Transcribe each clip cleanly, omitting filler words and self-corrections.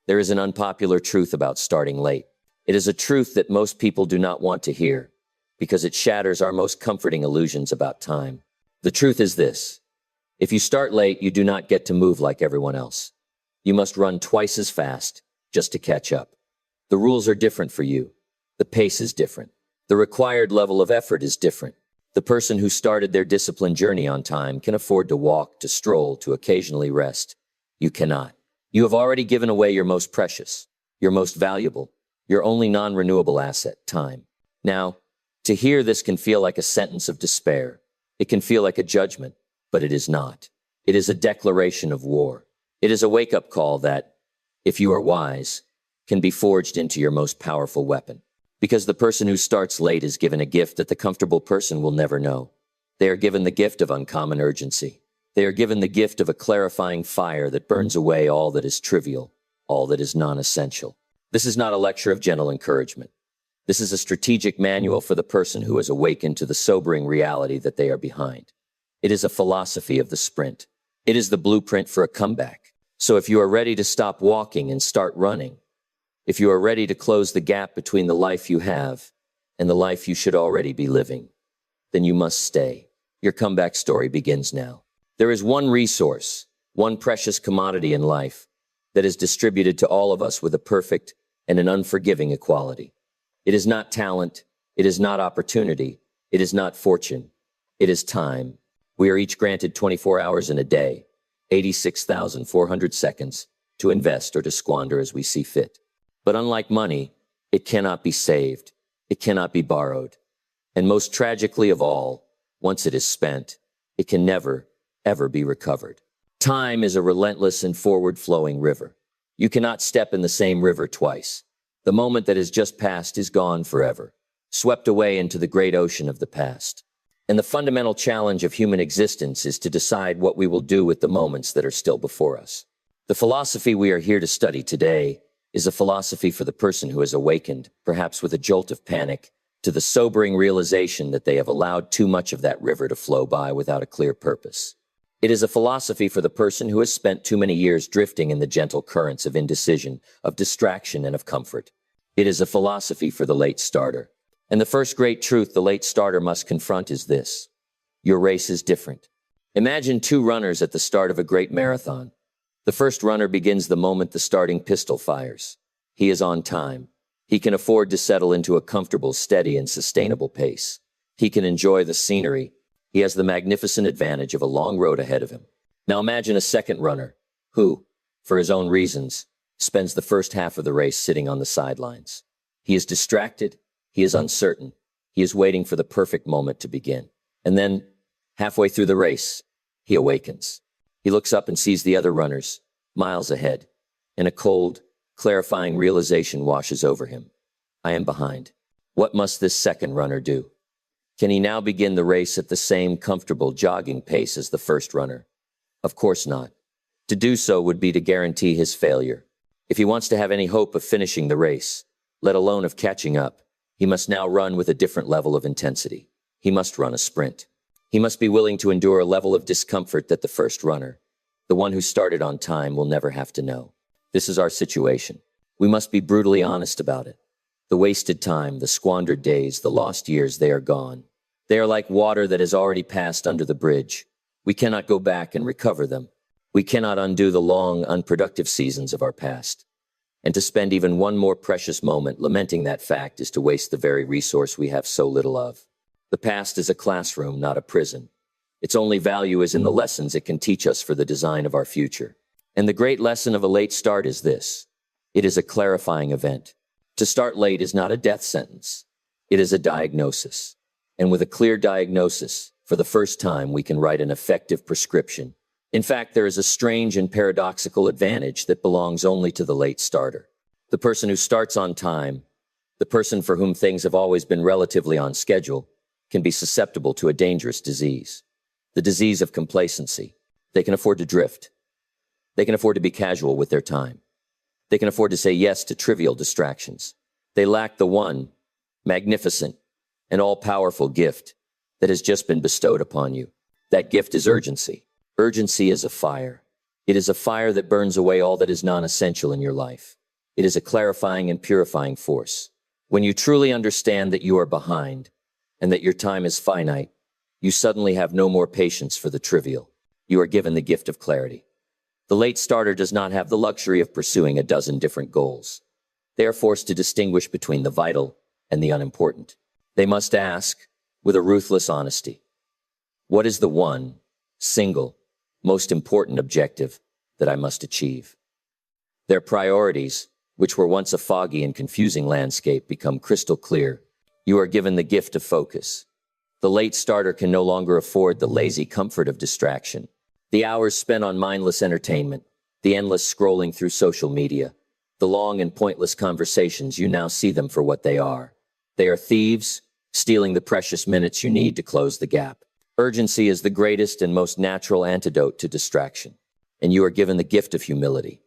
There is an unpopular truth about starting late. It is a truth that most people do not want to hear because it shatters our most comforting illusions about time. The truth is this: if you start late, you do not get to move like everyone else. You must run twice as fast just to catch up. The rules are different for you. The pace is different. The required level of effort is different. The person who started their disciplined journey on time can afford to walk, to stroll, to occasionally rest. You cannot. You have already given away your most precious, your most valuable, your only non-renewable asset, time. Now, to hear this can feel like a sentence of despair. It can feel like a judgment, but it is not. It is a declaration of war. It is a wake-up call that, if you are wise, can be forged into your most powerful weapon. Because the person who starts late is given a gift that the comfortable person will never know. They are given the gift of uncommon urgency. They are given the gift of a clarifying fire that burns away all that is trivial, all that is non-essential. This is not a lecture of gentle encouragement. This is a strategic manual for the person who has awakened to the sobering reality that they are behind. It is a philosophy of the sprint. It is the blueprint for a comeback. So if you are ready to stop walking and start running, if you are ready to close the gap between the life you have and the life you should already be living, then you must stay. Your comeback story begins now. There is one resource, one precious commodity in life that is distributed to all of us with a perfect and an unforgiving equality. It is not talent. It is not opportunity. It is not fortune. It is time. We are each granted 24 hours in a day, 86,400 seconds to invest or to squander as we see fit. But unlike money, it cannot be saved. It cannot be borrowed. And most tragically of all, once it is spent, it can never, ever be recovered. Time is a relentless and forward-flowing river. You cannot step in the same river twice. The moment that has just passed is gone forever, swept away into the great ocean of the past. And the fundamental challenge of human existence is to decide what we will do with the moments that are still before us. The philosophy we are here to study today is a philosophy for the person who has awakened, perhaps with a jolt of panic, to the sobering realization that they have allowed too much of that river to flow by without a clear purpose. It is a philosophy for the person who has spent too many years drifting in the gentle currents of indecision, of distraction, and of comfort. It is a philosophy for the late starter. And the first great truth the late starter must confront is this: your race is different. Imagine two runners at the start of a great marathon. The first runner begins the moment the starting pistol fires. He is on time. He can afford to settle into a comfortable, steady, and sustainable pace. He can enjoy the scenery. He has the magnificent advantage of a long road ahead of him. Now imagine a second runner who, for his own reasons, spends the first half of the race sitting on the sidelines. He is distracted. He is uncertain. He is waiting for the perfect moment to begin. And then, halfway through the race, he awakens. He looks up and sees the other runners, miles ahead, and a cold, clarifying realization washes over him. I am behind. What must this second runner do? Can he now begin the race at the same comfortable jogging pace as the first runner? Of course not. To do so would be to guarantee his failure. If he wants to have any hope of finishing the race, let alone of catching up, he must now run with a different level of intensity. He must run a sprint. He must be willing to endure a level of discomfort that the first runner, the one who started on time, will never have to know. This is our situation. We must be brutally honest about it. The wasted time, the squandered days, the lost years, they are gone. They are like water that has already passed under the bridge. We cannot go back and recover them. We cannot undo the long, unproductive seasons of our past. And to spend even one more precious moment lamenting that fact is to waste the very resource we have so little of. The past is a classroom, not a prison. Its only value is in the lessons it can teach us for the design of our future. And the great lesson of a late start is this: it is a clarifying event. To start late is not a death sentence. It is a diagnosis. And with a clear diagnosis, for the first time, we can write an effective prescription. In fact, there is a strange and paradoxical advantage that belongs only to the late starter. The person who starts on time, the person for whom things have always been relatively on schedule, can be susceptible to a dangerous disease. The disease of complacency. They can afford to drift. They can afford to be casual with their time. They can afford to say yes to trivial distractions. They lack the one magnificent and all-powerful gift that has just been bestowed upon you. That gift is urgency. Urgency is a fire. It is a fire that burns away all that is non-essential in your life. It is a clarifying and purifying force. When you truly understand that you are behind and that your time is finite, you suddenly have no more patience for the trivial. You are given the gift of clarity. The late starter does not have the luxury of pursuing a dozen different goals. They are forced to distinguish between the vital and the unimportant. They must ask, with a ruthless honesty, what is the one, single, most important objective that I must achieve? Their priorities, which were once a foggy and confusing landscape, become crystal clear. You are given the gift of focus. The late starter can no longer afford the lazy comfort of distraction. The hours spent on mindless entertainment, the endless scrolling through social media, the long and pointless conversations, you now see them for what they are. They are thieves, stealing the precious minutes you need to close the gap. Urgency is the greatest and most natural antidote to distraction, and you are given the gift of humility.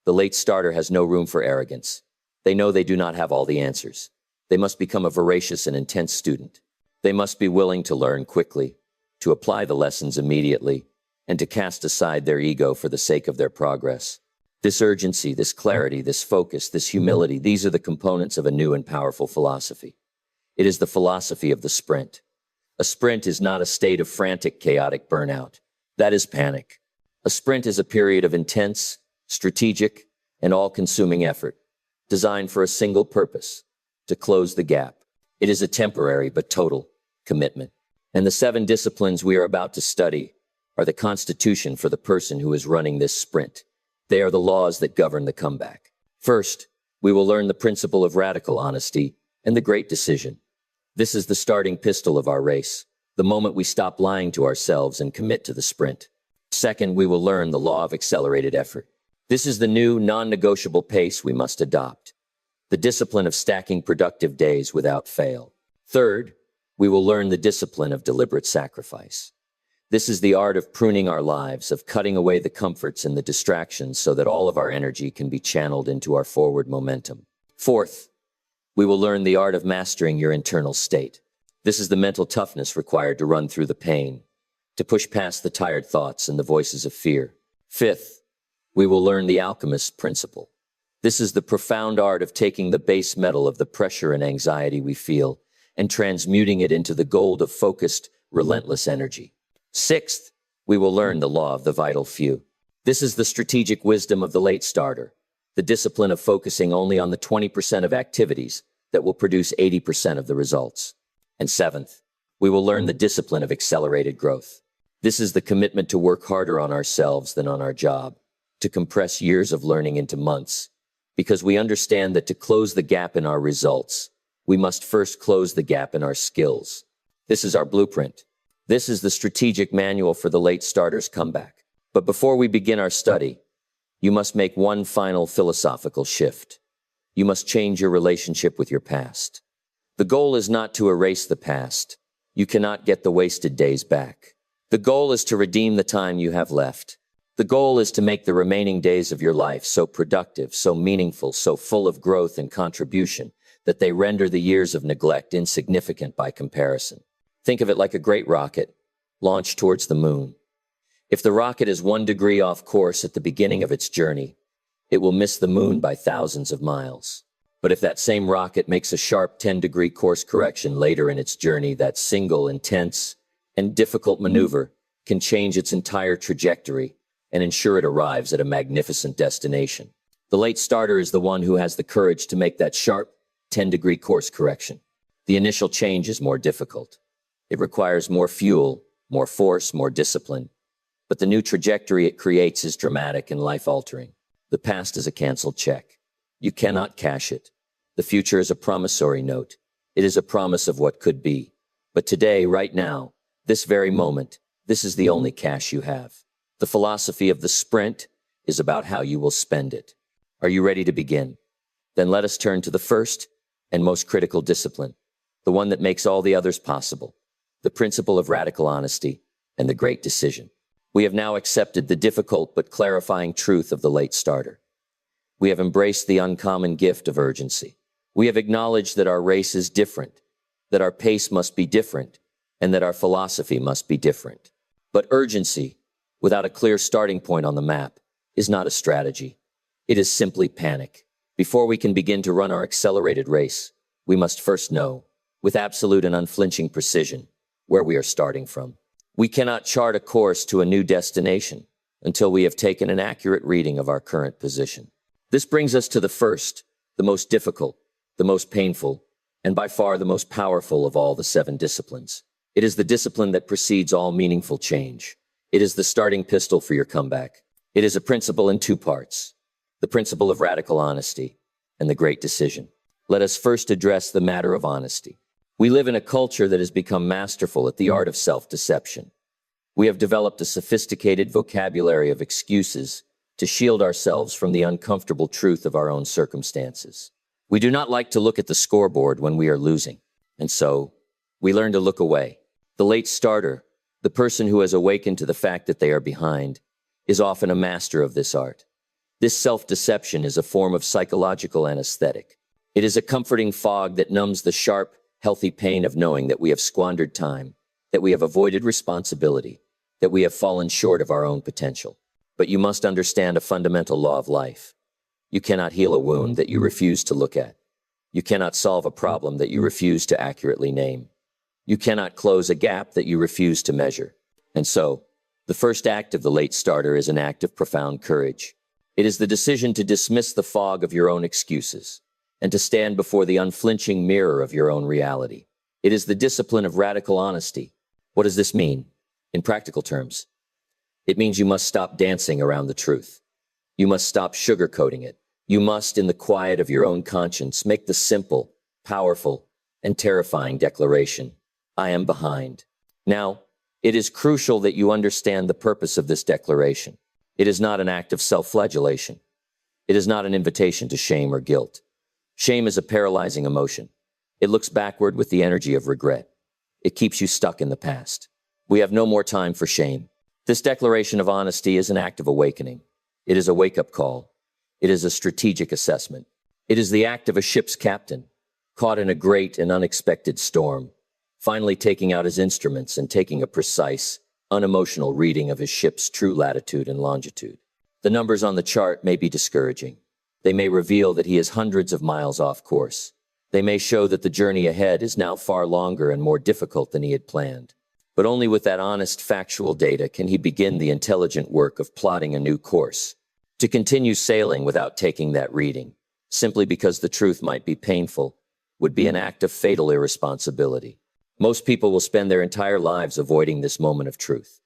The late starter has no room for arrogance. They know they do not have all the answers. They must become a voracious and intense student. They must be willing to learn quickly, to apply the lessons immediately, and to cast aside their ego for the sake of their progress. This urgency, this clarity, this focus, this humility, these are the components of a new and powerful philosophy. It is the philosophy of the sprint. A sprint is not a state of frantic, chaotic burnout. That is panic. A sprint is a period of intense, strategic, and all-consuming effort, designed for a single purpose, to close the gap. It is a temporary but total commitment. And the 7 disciplines we are about to study are the constitution for the person who is running this sprint. They are the laws that govern the comeback. First, we will learn the principle of radical honesty and the great decision. This is the starting pistol of our race, the moment we stop lying to ourselves and commit to the sprint. Second, we will learn the law of accelerated effort. This is the new, non-negotiable pace we must adopt, the discipline of stacking productive days without fail. Third, we will learn the discipline of deliberate sacrifice. This is the art of pruning our lives, of cutting away the comforts and the distractions so that all of our energy can be channeled into our forward momentum. Fourth, we will learn the art of mastering your internal state. This is the mental toughness required to run through the pain, to push past the tired thoughts and the voices of fear. Fifth, we will learn the alchemist's principle. This is the profound art of taking the base metal of the pressure and anxiety we feel and transmuting it into the gold of focused, relentless energy. Sixth, we will learn the law of the vital few. This is the strategic wisdom of the late starter, the discipline of focusing only on the 20% of activities that will produce 80% of the results. And seventh, we will learn the discipline of accelerated growth. This is the commitment to work harder on ourselves than on our job, to compress years of learning into months, because we understand that to close the gap in our results, we must first close the gap in our skills. This is our blueprint. This is the strategic manual for the late starter's comeback. But before we begin our study, you must make one final philosophical shift. You must change your relationship with your past. The goal is not to erase the past. You cannot get the wasted days back. The goal is to redeem the time you have left. The goal is to make the remaining days of your life so productive, so meaningful, so full of growth and contribution that they render the years of neglect insignificant by comparison. Think of it like a great rocket launched towards the moon. If the rocket is 1 degree off course at the beginning of its journey, it will miss the moon by thousands of miles. But if that same rocket makes a sharp 10-degree course correction later in its journey, that single, intense, and difficult maneuver can change its entire trajectory and ensure it arrives at a magnificent destination. The late starter is the one who has the courage to make that sharp 10-degree course correction. The initial change is more difficult. It requires more fuel, more force, more discipline. But the new trajectory it creates is dramatic and life-altering. The past is a canceled check. You cannot cash it. The future is a promissory note. It is a promise of what could be. But today, right now, this very moment, this is the only cash you have. The philosophy of the sprint is about how you will spend it. Are you ready to begin? Then let us turn to the first and most critical discipline, the one that makes all the others possible, the principle of radical honesty and the great decision. We have now accepted the difficult but clarifying truth of the late starter. We have embraced the uncommon gift of urgency. We have acknowledged that our race is different, that our pace must be different, and that our philosophy must be different. But urgency without a clear starting point on the map, is not a strategy. It is simply panic. Before we can begin to run our accelerated race, we must first know, with absolute and unflinching precision, where we are starting from. We cannot chart a course to a new destination until we have taken an accurate reading of our current position. This brings us to the first, the most difficult, the most painful, and by far the most powerful of all the 7 disciplines. It is the discipline that precedes all meaningful change. It is the starting pistol for your comeback. It is a principle in 2 parts, the principle of radical honesty and the great decision. Let us first address the matter of honesty. We live in a culture that has become masterful at the art of self-deception. We have developed a sophisticated vocabulary of excuses to shield ourselves from the uncomfortable truth of our own circumstances. We do not like to look at the scoreboard when we are losing, and so we learn to look away. The late starter, the person who has awakened to the fact that they are behind, is often a master of this art. This self-deception is a form of psychological anesthetic. It is a comforting fog that numbs the sharp, healthy pain of knowing that we have squandered time, that we have avoided responsibility, that we have fallen short of our own potential. But you must understand a fundamental law of life. You cannot heal a wound that you refuse to look at. You cannot solve a problem that you refuse to accurately name. You cannot close a gap that you refuse to measure. And so, the first act of the late starter is an act of profound courage. It is the decision to dismiss the fog of your own excuses and to stand before the unflinching mirror of your own reality. It is the discipline of radical honesty. What does this mean? In practical terms, it means you must stop dancing around the truth. You must stop sugarcoating it. You must, in the quiet of your own conscience, make the simple, powerful, and terrifying declaration, I am behind. Now, it is crucial that you understand the purpose of this declaration. It is not an act of self-flagellation. It is not an invitation to shame or guilt. Shame is a paralyzing emotion. It looks backward with the energy of regret. It keeps you stuck in the past. We have no more time for shame. This declaration of honesty is an act of awakening. It is a wake-up call. It is a strategic assessment. It is the act of a ship's captain, caught in a great and unexpected storm, finally taking out his instruments and taking a precise, unemotional reading of his ship's true latitude and longitude. The numbers on the chart may be discouraging. They may reveal that he is hundreds of miles off course. They may show that the journey ahead is now far longer and more difficult than he had planned. But only with that honest, factual data can he begin the intelligent work of plotting a new course. To continue sailing without taking that reading, simply because the truth might be painful, would be an act of fatal irresponsibility. Most people will spend their entire lives avoiding this moment of truth.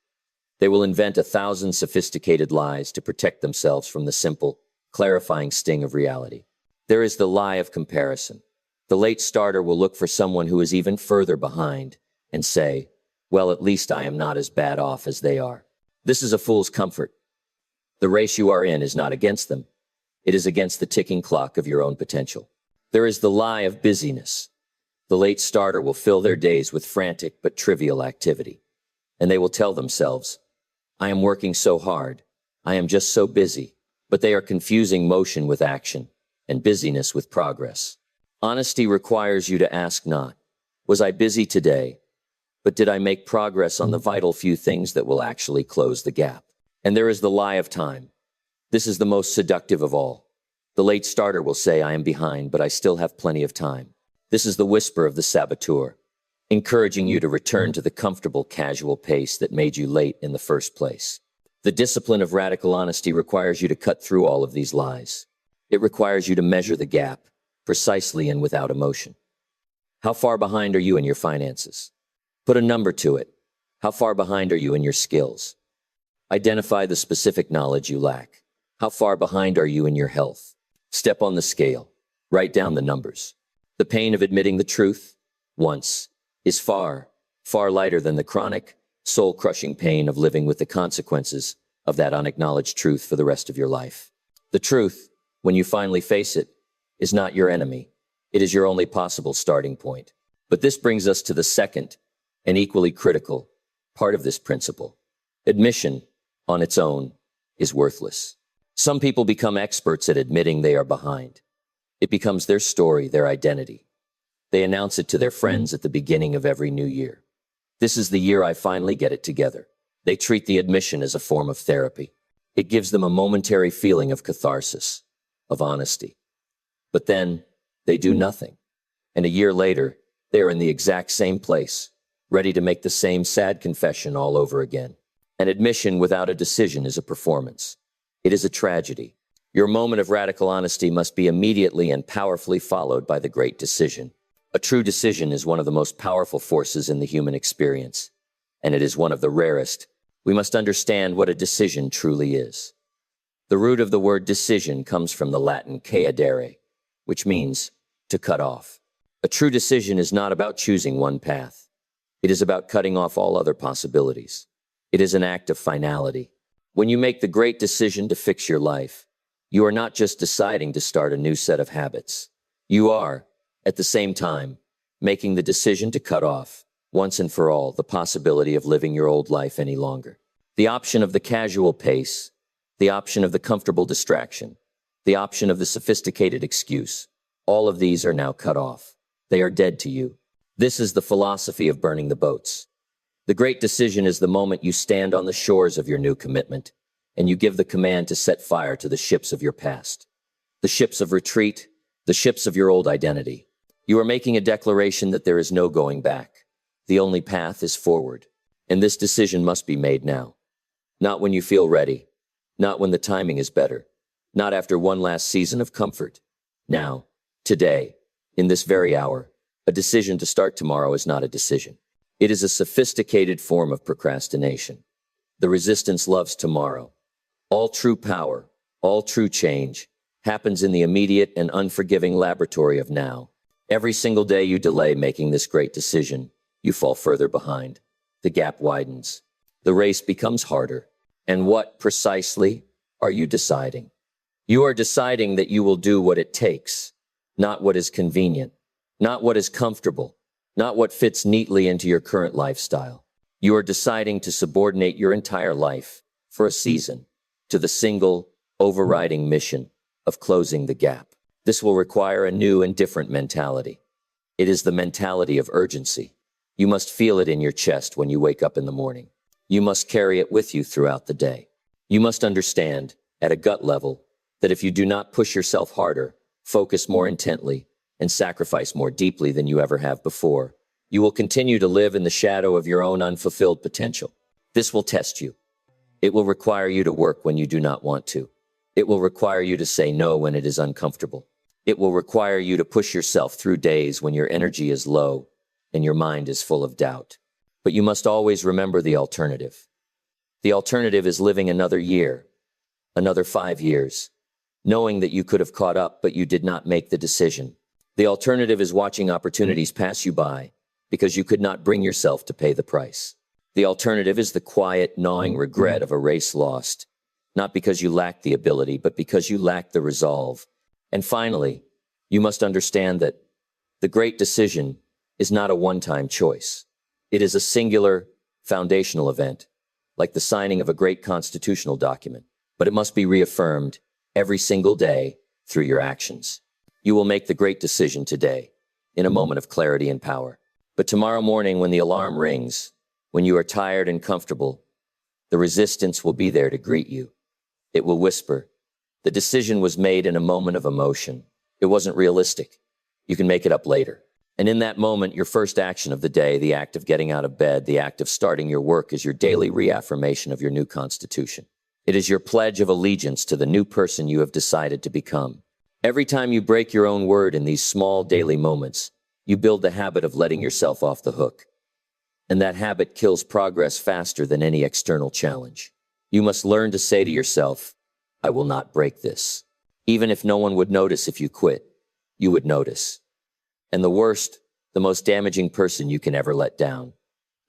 They will invent 1,000 sophisticated lies to protect themselves from the simple, clarifying sting of reality. There is the lie of comparison. The late starter will look for someone who is even further behind and say, well, at least I am not as bad off as they are. This is a fool's comfort. The race you are in is not against them. It is against the ticking clock of your own potential. There is the lie of busyness. The late starter will fill their days with frantic but trivial activity. And they will tell themselves, I am working so hard. I am just so busy. But they are confusing motion with action and busyness with progress. Honesty requires you to ask not, was I busy today? But did I make progress on the vital few things that will actually close the gap? And there is the lie of time. This is the most seductive of all. The late starter will say, I am behind, but I still have plenty of time. This is the whisper of the saboteur, encouraging you to return to the comfortable, casual pace that made you late in the first place. The discipline of radical honesty requires you to cut through all of these lies. It requires you to measure the gap, precisely and without emotion. How far behind are you in your finances? Put a number to it. How far behind are you in your skills? Identify the specific knowledge you lack. How far behind are you in your health? Step on the scale. Write down the numbers. The pain of admitting the truth, once, is far, far lighter than the chronic, soul-crushing pain of living with the consequences of that unacknowledged truth for the rest of your life. The truth, when you finally face it, is not your enemy. It is your only possible starting point. But this brings us to the second, and equally critical, part of this principle. Admission, on its own, is worthless. Some people become experts at admitting they are behind. It becomes their story, their identity. They announce it to their friends at the beginning of every new year. This is the year I finally get it together. They treat the admission as a form of therapy. It gives them a momentary feeling of catharsis, of honesty. But then, they do nothing. And a year later, they are in the exact same place, ready to make the same sad confession all over again. An admission without a decision is a performance. It is a tragedy. Your moment of radical honesty must be immediately and powerfully followed by the great decision. A true decision is one of the most powerful forces in the human experience, and it is one of the rarest. We must understand what a decision truly is. The root of the word decision comes from the Latin cadere, which means to cut off. A true decision is not about choosing one path. It is about cutting off all other possibilities. It is an act of finality. When you make the great decision to fix your life, you are not just deciding to start a new set of habits. You are, at the same time, making the decision to cut off, once and for all, the possibility of living your old life any longer. The option of the casual pace, the option of the comfortable distraction, the option of the sophisticated excuse, all of these are now cut off. They are dead to you. This is the philosophy of burning the boats. The great decision is the moment you stand on the shores of your new commitment, and you give the command to set fire to the ships of your past, the ships of retreat, the ships of your old identity. You are making a declaration that there is no going back. The only path is forward, and this decision must be made now. Not when you feel ready, not when the timing is better, not after one last season of comfort. Now, today, in this very hour, a decision to start tomorrow is not a decision. It is a sophisticated form of procrastination. The resistance loves tomorrow. All true power, all true change, happens in the immediate and unforgiving laboratory of now. Every single day you delay making this great decision, you fall further behind. The gap widens. The race becomes harder. And what, precisely, are you deciding? You are deciding that you will do what it takes, not what is convenient, not what is comfortable, not what fits neatly into your current lifestyle. You are deciding to subordinate your entire life, for a season, to the single, overriding mission of closing the gap. This will require a new and different mentality. It is the mentality of urgency. You must feel it in your chest when you wake up in the morning. You must carry it with you throughout the day. You must understand, at a gut level, that if you do not push yourself harder, focus more intently, and sacrifice more deeply than you ever have before, you will continue to live in the shadow of your own unfulfilled potential. This will test you. It will require you to work when you do not want to. It will require you to say no when it is uncomfortable. It will require you to push yourself through days when your energy is low and your mind is full of doubt. But you must always remember the alternative. The alternative is living another year, another 5 years, knowing that you could have caught up but you did not make the decision. The alternative is watching opportunities pass you by because you could not bring yourself to pay the price. The alternative is the quiet, gnawing regret of a race lost, not because you lacked the ability, but because you lacked the resolve. And finally, you must understand that the great decision is not a one-time choice. It is a singular, foundational event, like the signing of a great constitutional document, but it must be reaffirmed every single day through your actions. You will make the great decision today, in a moment of clarity and power. But tomorrow morning, when the alarm rings, when you are tired and comfortable, the resistance will be there to greet you. It will whisper, the decision was made in a moment of emotion. It wasn't realistic. You can make it up later. And in that moment, your first action of the day, the act of getting out of bed, the act of starting your work, is your daily reaffirmation of your new constitution. It is your pledge of allegiance to the new person you have decided to become. Every time you break your own word in these small daily moments, you build the habit of letting yourself off the hook. And that habit kills progress faster than any external challenge. You must learn to say to yourself, I will not break this. Even if no one would notice if you quit, you would notice. And the worst, the most damaging person you can ever let down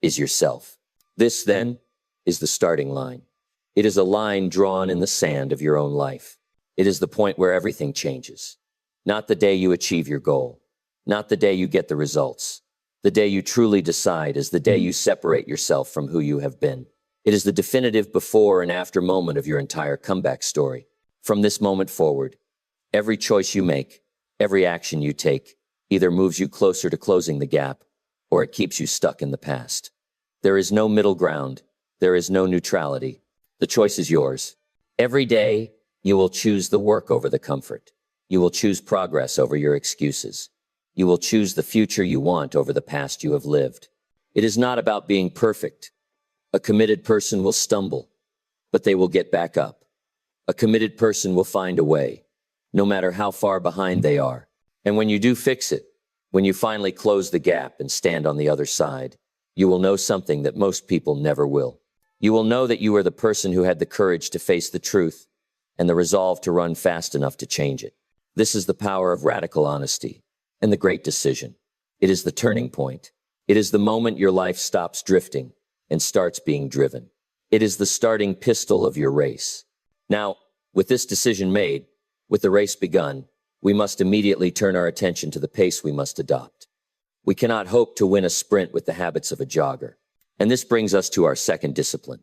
is yourself. This, then, is the starting line. It is a line drawn in the sand of your own life. It is the point where everything changes. Not the day you achieve your goal. Not the day you get the results. The day you truly decide is the day you separate yourself from who you have been. It is the definitive before and after moment of your entire comeback story. From this moment forward, every choice you make, every action you take, either moves you closer to closing the gap, or it keeps you stuck in the past. There is no middle ground, There is no neutrality. The choice is yours. Every day, you will choose the work over the comfort. You will choose progress over your excuses. You will choose the future you want over the past you have lived. It is not about being perfect. A committed person will stumble, but they will get back up. A committed person will find a way, no matter how far behind they are. And when you do fix it, when you finally close the gap and stand on the other side, you will know something that most people never will. You will know that you are the person who had the courage to face the truth and the resolve to run fast enough to change it. This is the power of radical honesty and the great decision. It is the turning point. It is the moment your life stops drifting and starts being driven. It is the starting pistol of your race. Now, with this decision made, with the race begun, we must immediately turn our attention to the pace we must adopt. We cannot hope to win a sprint with the habits of a jogger. And this brings us to our second discipline,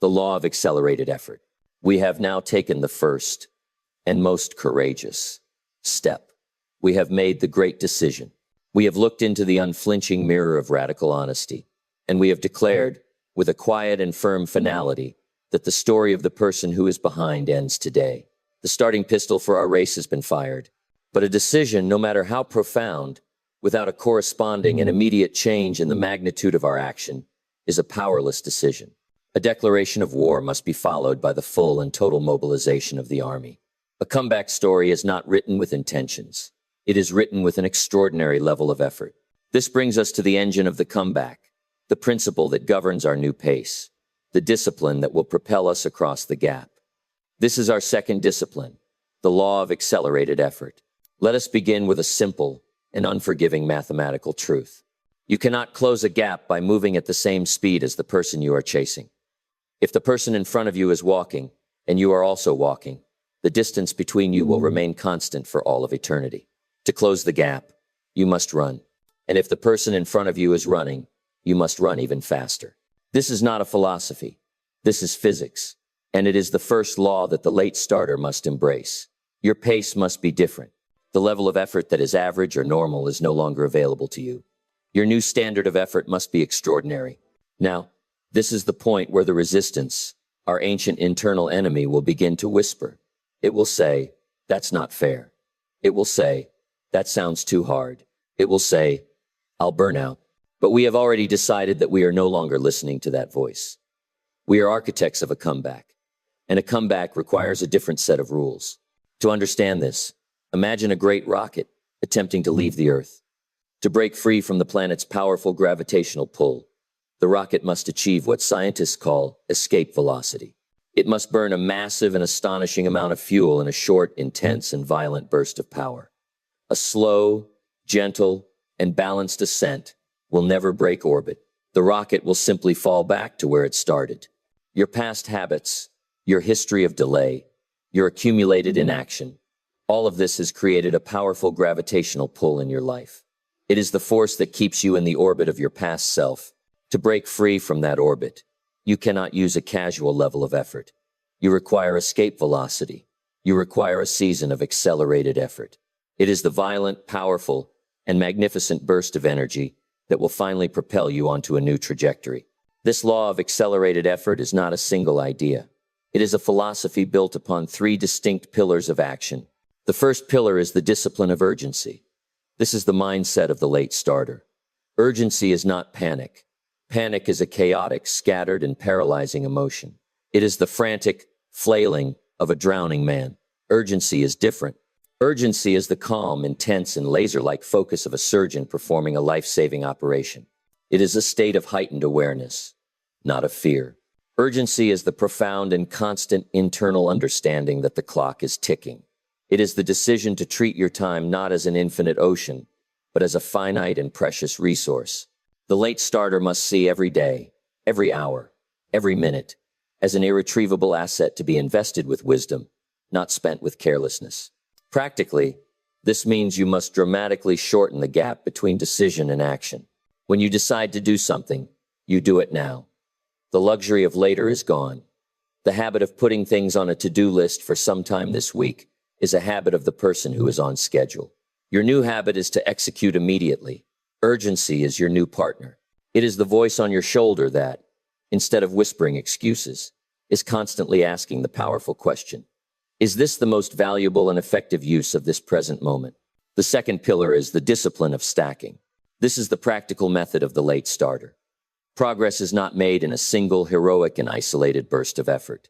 the law of accelerated effort. We have now taken the first and most courageous step. We have made the great decision. We have looked into the unflinching mirror of radical honesty, and we have declared, with a quiet and firm finality, that the story of the person who is behind ends today. The starting pistol for our race has been fired. But a decision, no matter how profound, without a corresponding and immediate change in the magnitude of our action, is a powerless decision. A declaration of war must be followed by the full and total mobilization of the army. A comeback story is not written with intentions. It is written with an extraordinary level of effort. This brings us to the engine of the comeback, the principle that governs our new pace, the discipline that will propel us across the gap. This is our second discipline, the law of accelerated effort. Let us begin with a simple and unforgiving mathematical truth. You cannot close a gap by moving at the same speed as the person you are chasing. If the person in front of you is walking, and you are also walking, the distance between you will remain constant for all of eternity. To close the gap, you must run. And if the person in front of you is running, you must run even faster. This is not a philosophy. This is physics. And it is the first law that the late starter must embrace. Your pace must be different. The level of effort that is average or normal is no longer available to you. Your new standard of effort must be extraordinary. Now, this is the point where the resistance, our ancient internal enemy, will begin to whisper. It will say, "That's not fair." It will say, "That sounds too hard." It will say, "I'll burn out." But we have already decided that we are no longer listening to that voice. We are architects of a comeback, and a comeback requires a different set of rules. To understand this, imagine a great rocket attempting to leave the Earth. To break free from the planet's powerful gravitational pull, the rocket must achieve what scientists call escape velocity. It must burn a massive and astonishing amount of fuel in a short, intense, and violent burst of power. A slow, gentle, and balanced ascent will never break orbit. The rocket will simply fall back to where it started. Your past habits, your history of delay, your accumulated inaction, all of this has created a powerful gravitational pull in your life. It is the force that keeps you in the orbit of your past self. To break free from that orbit, you cannot use a casual level of effort. You require escape velocity. You require a season of accelerated effort. It is the violent, powerful, and magnificent burst of energy that will finally propel you onto a new trajectory. This law of accelerated effort is not a single idea. It is a philosophy built upon three distinct pillars of action. The first pillar is the discipline of urgency. This is the mindset of the late starter. Urgency is not panic. Panic is a chaotic, scattered, and paralyzing emotion. It is the frantic flailing of a drowning man. Urgency is different. Urgency is the calm, intense, and laser-like focus of a surgeon performing a life-saving operation. It is a state of heightened awareness, not of fear. Urgency is the profound and constant internal understanding that the clock is ticking. It is the decision to treat your time not as an infinite ocean, but as a finite and precious resource. The late starter must see every day, every hour, every minute, as an irretrievable asset to be invested with wisdom, not spent with carelessness. Practically, this means you must dramatically shorten the gap between decision and action. When you decide to do something, you do it now. The luxury of later is gone. The habit of putting things on a to-do list for some time this week is a habit of the person who is on schedule. Your new habit is to execute immediately. Urgency is your new partner. It is the voice on your shoulder that, instead of whispering excuses, is constantly asking the powerful question, is this the most valuable and effective use of this present moment? The second pillar is the discipline of stacking. This is the practical method of the late starter. Progress is not made in a single heroic and isolated burst of effort.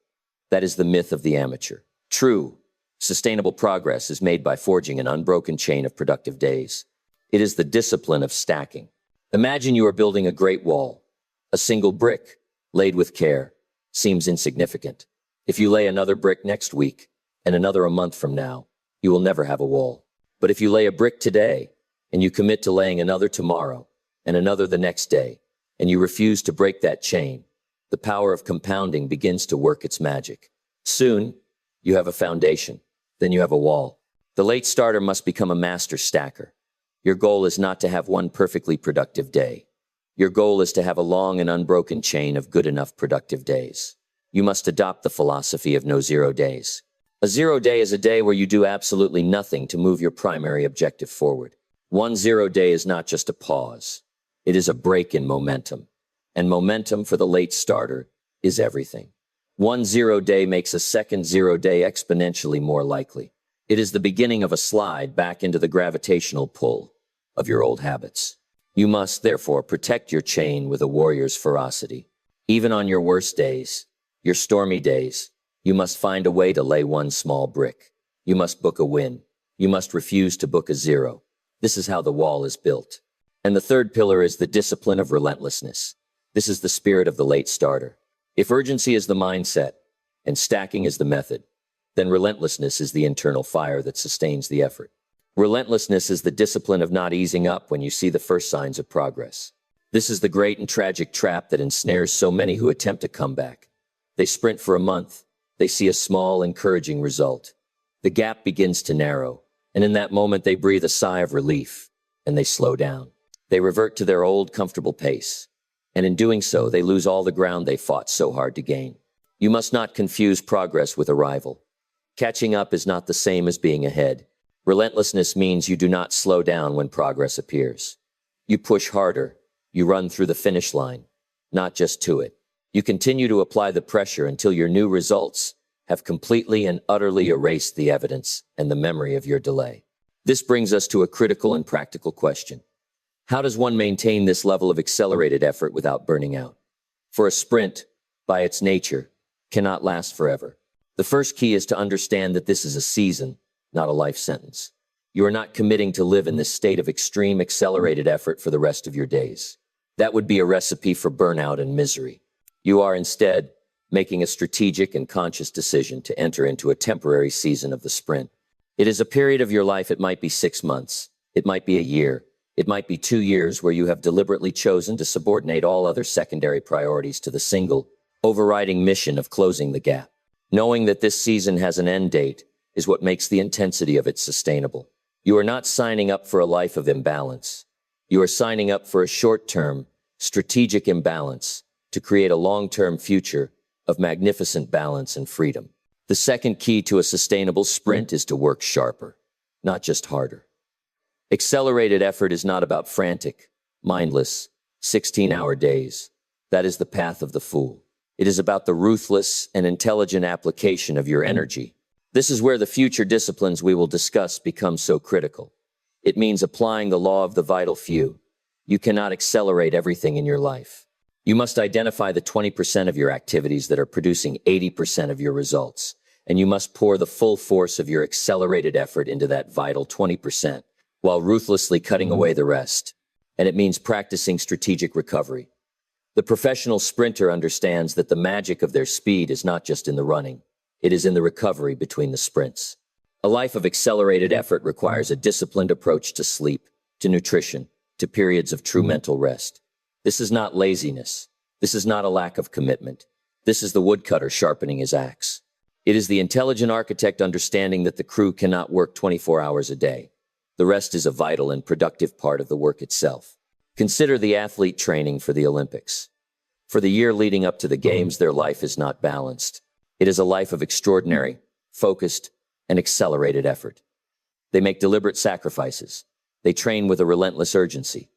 That is the myth of the amateur. True, sustainable progress is made by forging an unbroken chain of productive days. It is the discipline of stacking. Imagine you are building a great wall. A single brick, laid with care, seems insignificant. If you lay another brick next week, and another a month from now, you will never have a wall. But if you lay a brick today, and you commit to laying another tomorrow, and another the next day, and you refuse to break that chain, the power of compounding begins to work its magic. Soon, you have a foundation, then you have a wall. The late starter must become a master stacker. Your goal is not to have one perfectly productive day. Your goal is to have a long and unbroken chain of good enough productive days. You must adopt the philosophy of no 0 days. A 0 day is a day where you do absolutely nothing to move your primary objective forward. 1 0 day is not just a pause. It is a break in momentum. And momentum for the late starter is everything. 1 0 day makes a second 0 day exponentially more likely. It is the beginning of a slide back into the gravitational pull of your old habits. You must, therefore, protect your chain with a warrior's ferocity. Even on your worst days, your stormy days, you must find a way to lay one small brick. You must book a win. You must refuse to book a 0. This is how the wall is built. And the third pillar is the discipline of relentlessness. This is the spirit of the late starter. If urgency is the mindset and stacking is the method, then relentlessness is the internal fire that sustains the effort. Relentlessness is the discipline of not easing up when you see the first signs of progress. This is the great and tragic trap that ensnares so many who attempt a comeback. They sprint for a month. They see a small, encouraging result. The gap begins to narrow, and in that moment they breathe a sigh of relief, and they slow down. They revert to their old, comfortable pace, and in doing so, they lose all the ground they fought so hard to gain. You must not confuse progress with arrival. Catching up is not the same as being ahead. Relentlessness means you do not slow down when progress appears. You push harder. You run through the finish line, not just to it. You continue to apply the pressure until your new results have completely and utterly erased the evidence and the memory of your delay. This brings us to a critical and practical question. How does one maintain this level of accelerated effort without burning out? For a sprint, by its nature, cannot last forever. The first key is to understand that this is a season, not a life sentence. You are not committing to live in this state of extreme accelerated effort for the rest of your days. That would be a recipe for burnout and misery. You are instead making a strategic and conscious decision to enter into a temporary season of the sprint. It is a period of your life. It might be 6 months. It might be a year. It might be 2 years where you have deliberately chosen to subordinate all other secondary priorities to the single, overriding mission of closing the gap. Knowing that this season has an end date is what makes the intensity of it sustainable. You are not signing up for a life of imbalance. You are signing up for a short-term, strategic imbalance to create a long-term future of magnificent balance and freedom. The second key to a sustainable sprint is to work sharper, not just harder. Accelerated effort is not about frantic, mindless, 16-hour days. That is the path of the fool. It is about the ruthless and intelligent application of your energy. This is where the future disciplines we will discuss become so critical. It means applying the law of the vital few. You cannot accelerate everything in your life. You must identify the 20% of your activities that are producing 80% of your results, and you must pour the full force of your accelerated effort into that vital 20%, while ruthlessly cutting away the rest. And it means practicing strategic recovery. The professional sprinter understands that the magic of their speed is not just in the running. It is in the recovery between the sprints. A life of accelerated effort requires a disciplined approach to sleep, to nutrition, to periods of true mental rest. This is not laziness. This is not a lack of commitment. This is the woodcutter sharpening his axe. It is the intelligent architect understanding that the crew cannot work 24 hours a day. The rest is a vital and productive part of the work itself. Consider the athlete training for the Olympics. For the year leading up to the Games, their life is not balanced. It is a life of extraordinary, focused, and accelerated effort. They make deliberate sacrifices. They train with a relentless urgency.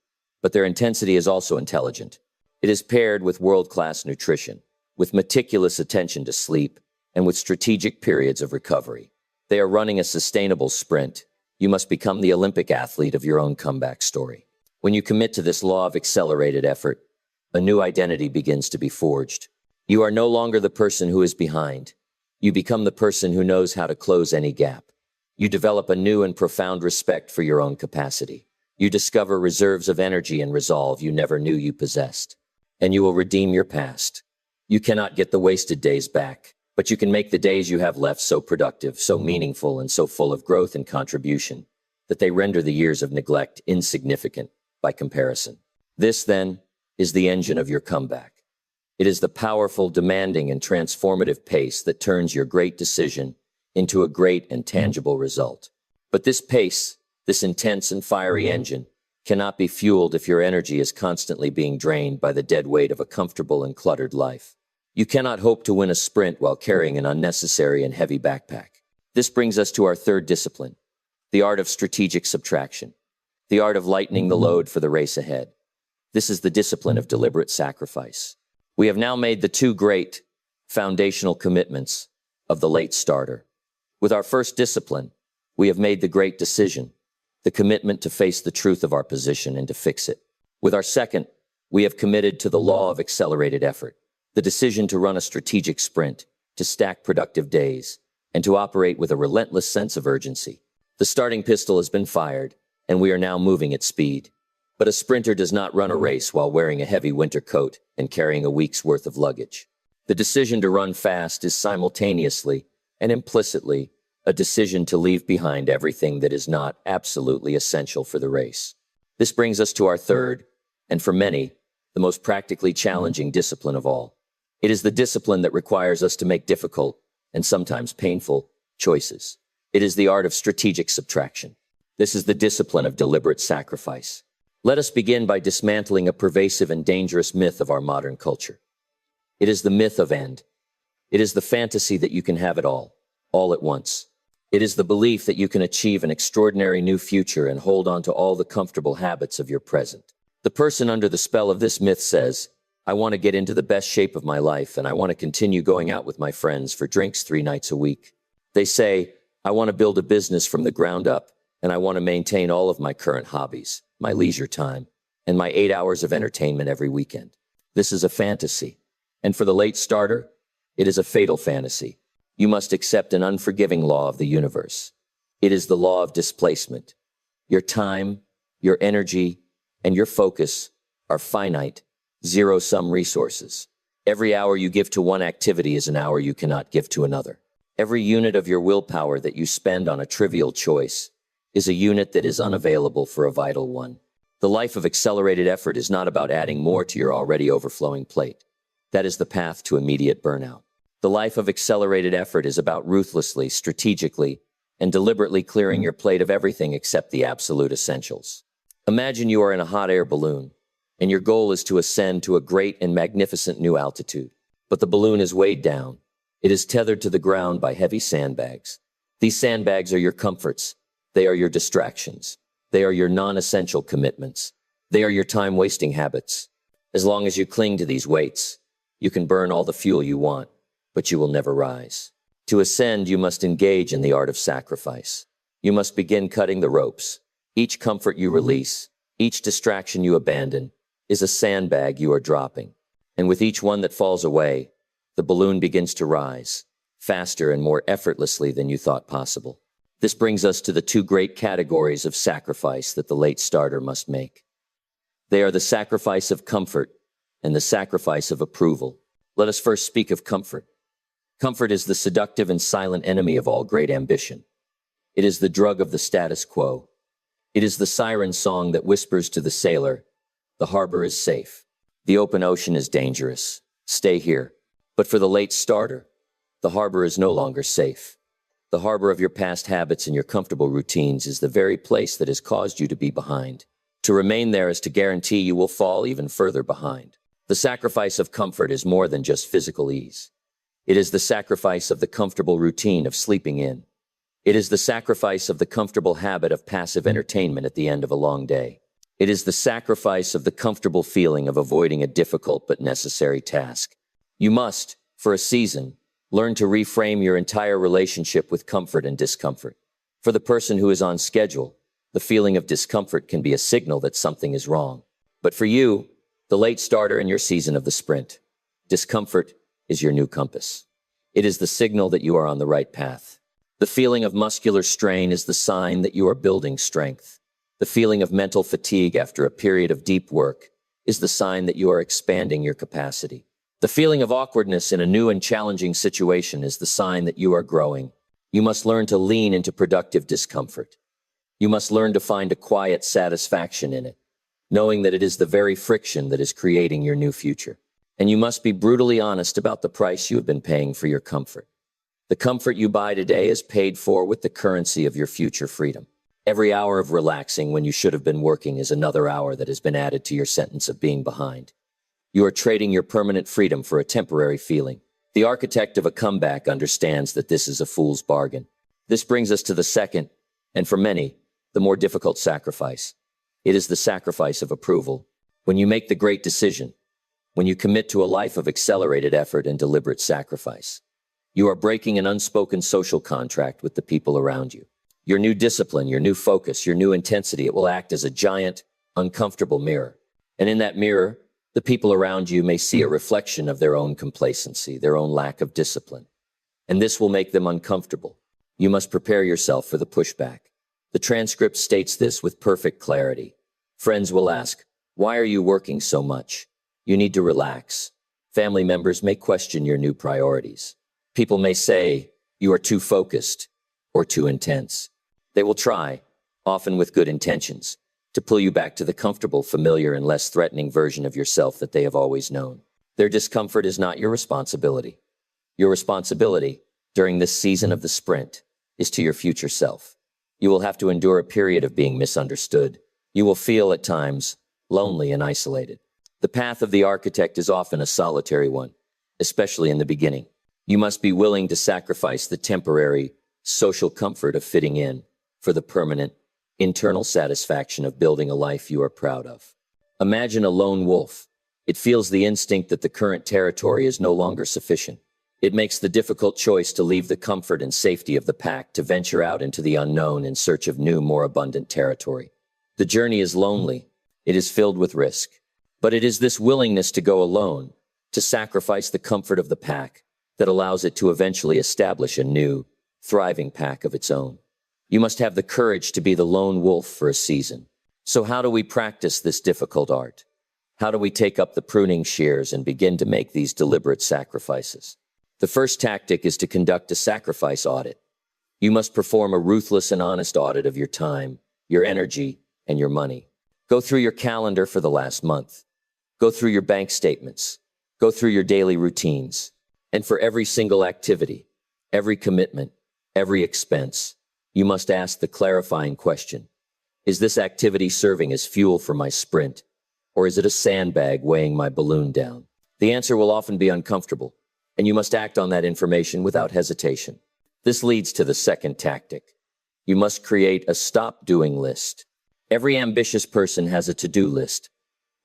But their intensity is also intelligent. It is paired with world-class nutrition, with meticulous attention to sleep, and with strategic periods of recovery. They are running a sustainable sprint. You must become the Olympic athlete of your own comeback story. When you commit to this law of accelerated effort, a new identity begins to be forged. You are no longer the person who is behind. You become the person who knows how to close any gap. You develop a new and profound respect for your own capacity. You discover reserves of energy and resolve you never knew you possessed. And you will redeem your past. You cannot get the wasted days back, but you can make the days you have left so productive, so meaningful, and so full of growth and contribution that they render the years of neglect insignificant by comparison. This, then, is the engine of your comeback. It is the powerful, demanding, and transformative pace that turns your great decision into a great and tangible result. But this pace, this intense and fiery engine, cannot be fueled if your energy is constantly being drained by the dead weight of a comfortable and cluttered life. You cannot hope to win a sprint while carrying an unnecessary and heavy backpack. This brings us to our third discipline, the art of strategic subtraction, the art of lightening the load for the race ahead. This is the discipline of deliberate sacrifice. We have now made the two great foundational commitments of the late starter. With our first discipline, we have made the great decision, the commitment to face the truth of our position and to fix it. With our second, we have committed to the law of accelerated effort, the decision to run a strategic sprint, to stack productive days, and to operate with a relentless sense of urgency. The starting pistol has been fired, and we are now moving at speed. But a sprinter does not run a race while wearing a heavy winter coat and carrying a week's worth of luggage. The decision to run fast is simultaneously and implicitly a decision to leave behind everything that is not absolutely essential for the race. This brings us to our third, and for many, the most practically challenging discipline of all. It is the discipline that requires us to make difficult and sometimes painful choices. It is the art of strategic subtraction. This is the discipline of deliberate sacrifice. Let us begin by dismantling a pervasive and dangerous myth of our modern culture. It is the myth of end. It is the fantasy that you can have it all at once. It is the belief that you can achieve an extraordinary new future and hold on to all the comfortable habits of your present. The person under the spell of this myth says, I want to get into the best shape of my life and I want to continue going out with my friends for drinks 3 nights a week. They say, I want to build a business from the ground up and I want to maintain all of my current hobbies, my leisure time, and my 8 hours of entertainment every weekend. This is a fantasy. And for the late starter, it is a fatal fantasy. You must accept an unforgiving law of the universe. It is the law of displacement. Your time, your energy, and your focus are finite, zero-sum resources. Every hour you give to one activity is an hour you cannot give to another. Every unit of your willpower that you spend on a trivial choice is a unit that is unavailable for a vital one. The life of accelerated effort is not about adding more to your already overflowing plate. That is the path to immediate burnout. The life of accelerated effort is about ruthlessly, strategically, and deliberately clearing your plate of everything except the absolute essentials. Imagine you are in a hot air balloon, and your goal is to ascend to a great and magnificent new altitude. But the balloon is weighed down. It is tethered to the ground by heavy sandbags. These sandbags are your comforts. They are your distractions. They are your non-essential commitments. They are your time-wasting habits. As long as you cling to these weights, you can burn all the fuel you want, but you will never rise. To ascend, you must engage in the art of sacrifice. You must begin cutting the ropes. Each comfort you release, each distraction you abandon, is a sandbag you are dropping. And with each one that falls away, the balloon begins to rise, faster and more effortlessly than you thought possible. This brings us to the two great categories of sacrifice that the late starter must make. They are the sacrifice of comfort and the sacrifice of approval. Let us first speak of comfort. Comfort is the seductive and silent enemy of all great ambition. It is the drug of the status quo. It is the siren song that whispers to the sailor, the harbor is safe. The open ocean is dangerous. Stay here. But for the late starter, the harbor is no longer safe. The harbor of your past habits and your comfortable routines is the very place that has caused you to be behind. To remain there is to guarantee you will fall even further behind. The sacrifice of comfort is more than just physical ease. It is the sacrifice of the comfortable routine of sleeping in. It is the sacrifice of the comfortable habit of passive entertainment at the end of a long day. It is the sacrifice of the comfortable feeling of avoiding a difficult but necessary task. You must, for a season, learn to reframe your entire relationship with comfort and discomfort. For the person who is on schedule, the feeling of discomfort can be a signal that something is wrong. But for you, the late starter in your season of the sprint, discomfort is your new compass. It is the signal that you are on the right path. The feeling of muscular strain is the sign that you are building strength. The feeling of mental fatigue after a period of deep work is the sign that you are expanding your capacity. The feeling of awkwardness in a new and challenging situation is the sign that you are growing. You must learn to lean into productive discomfort. You must learn to find a quiet satisfaction in it, knowing that it is the very friction that is creating your new future. And you must be brutally honest about the price you have been paying for your comfort. The comfort you buy today is paid for with the currency of your future freedom. Every hour of relaxing when you should have been working is another hour that has been added to your sentence of being behind. You are trading your permanent freedom for a temporary feeling. The architect of a comeback understands that this is a fool's bargain. This brings us to the second, and for many, the more difficult sacrifice. It is the sacrifice of approval. When you make the great decision, when you commit to a life of accelerated effort and deliberate sacrifice, you are breaking an unspoken social contract with the people around you. Your new discipline, your new focus, your new intensity, it will act as a giant, uncomfortable mirror. And in that mirror, the people around you may see a reflection of their own complacency, their own lack of discipline. And this will make them uncomfortable. You must prepare yourself for the pushback. The transcript states this with perfect clarity. Friends will ask, "Why are you working so much?" You need to relax. Family members may question your new priorities. People may say, "You are too focused," or "too intense." They will try, often with good intentions, to pull you back to the comfortable, familiar, and less threatening version of yourself that they have always known. Their discomfort is not your responsibility. Your responsibility, during this season of the sprint, is to your future self. You will have to endure a period of being misunderstood. You will feel, at times, lonely and isolated. The path of the architect is often a solitary one, especially in the beginning. You must be willing to sacrifice the temporary, social comfort of fitting in for the permanent, internal satisfaction of building a life you are proud of. Imagine a lone wolf. It feels the instinct that the current territory is no longer sufficient. It makes the difficult choice to leave the comfort and safety of the pack to venture out into the unknown in search of new, more abundant territory. The journey is lonely. It is filled with risk. But it is this willingness to go alone, to sacrifice the comfort of the pack, that allows it to eventually establish a new, thriving pack of its own. You must have the courage to be the lone wolf for a season. So how do we practice this difficult art? How do we take up the pruning shears and begin to make these deliberate sacrifices? The first tactic is to conduct a sacrifice audit. You must perform a ruthless and honest audit of your time, your energy, and your money. Go through your calendar for the last month. Go through your bank statements. Go through your daily routines. And for every single activity, every commitment, every expense, you must ask the clarifying question. Is this activity serving as fuel for my sprint? Or is it a sandbag weighing my balloon down? The answer will often be uncomfortable, and you must act on that information without hesitation. This leads to the second tactic. You must create a stop-doing list. Every ambitious person has a to-do list,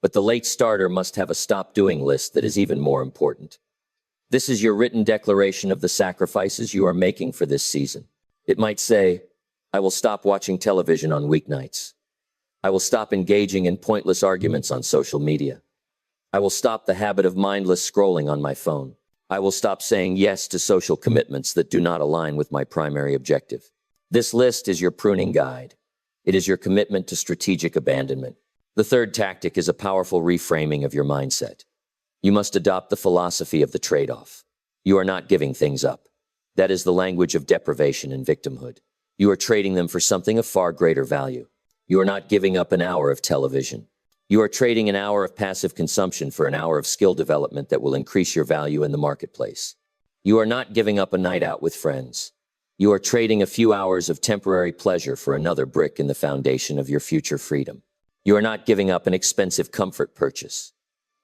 but the late starter must have a stop-doing list that is even more important. This is your written declaration of the sacrifices you are making for this season. It might say, "I will stop watching television on weeknights. I will stop engaging in pointless arguments on social media. I will stop the habit of mindless scrolling on my phone. I will stop saying yes to social commitments that do not align with my primary objective." This list is your pruning guide. It is your commitment to strategic abandonment. The third tactic is a powerful reframing of your mindset. You must adopt the philosophy of the trade-off. You are not giving things up. That is the language of deprivation and victimhood. You are trading them for something of far greater value. You are not giving up an hour of television. You are trading an hour of passive consumption for an hour of skill development that will increase your value in the marketplace. You are not giving up a night out with friends. You are trading a few hours of temporary pleasure for another brick in the foundation of your future freedom. You are not giving up an expensive comfort purchase.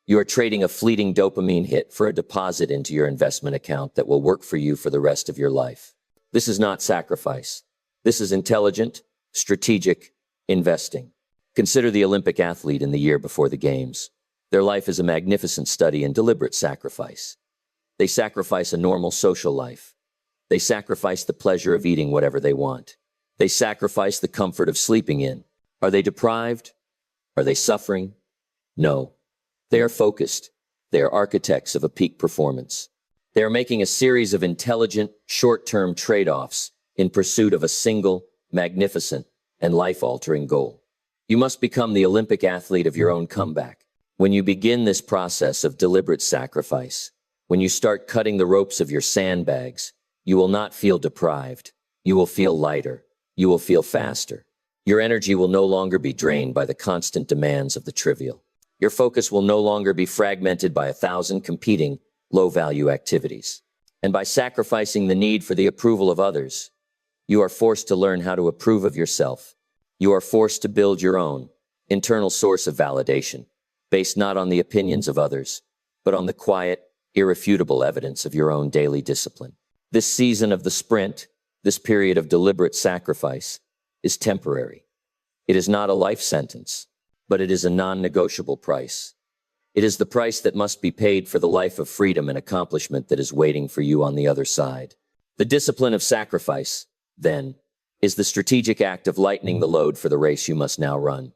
You are trading a fleeting dopamine hit for a deposit into your investment account that will work for you for the rest of your life. This is not sacrifice. This is intelligent, strategic investing. Consider the Olympic athlete in the year before the Games. Their life is a magnificent study in deliberate sacrifice. They sacrifice a normal social life. They sacrifice the pleasure of eating whatever they want. They sacrifice the comfort of sleeping in. Are they deprived? Are they suffering? No. They are focused. They are architects of a peak performance. They are making a series of intelligent, short-term trade-offs in pursuit of a single, magnificent, and life-altering goal. You must become the Olympic athlete of your own comeback. When you begin this process of deliberate sacrifice, when you start cutting the ropes of your sandbags, you will not feel deprived. You will feel lighter. You will feel faster. Your energy will no longer be drained by the constant demands of the trivial. Your focus will no longer be fragmented by 1,000 competing, low-value activities. And by sacrificing the need for the approval of others, you are forced to learn how to approve of yourself. You are forced to build your own internal source of validation, based not on the opinions of others, but on the quiet, irrefutable evidence of your own daily discipline. This season of the sprint, this period of deliberate sacrifice, is temporary. It is not a life sentence, but it is a non-negotiable price. It is the price that must be paid for the life of freedom and accomplishment that is waiting for you on the other side. The discipline of sacrifice, then, is the strategic act of lightening the load for the race you must now run.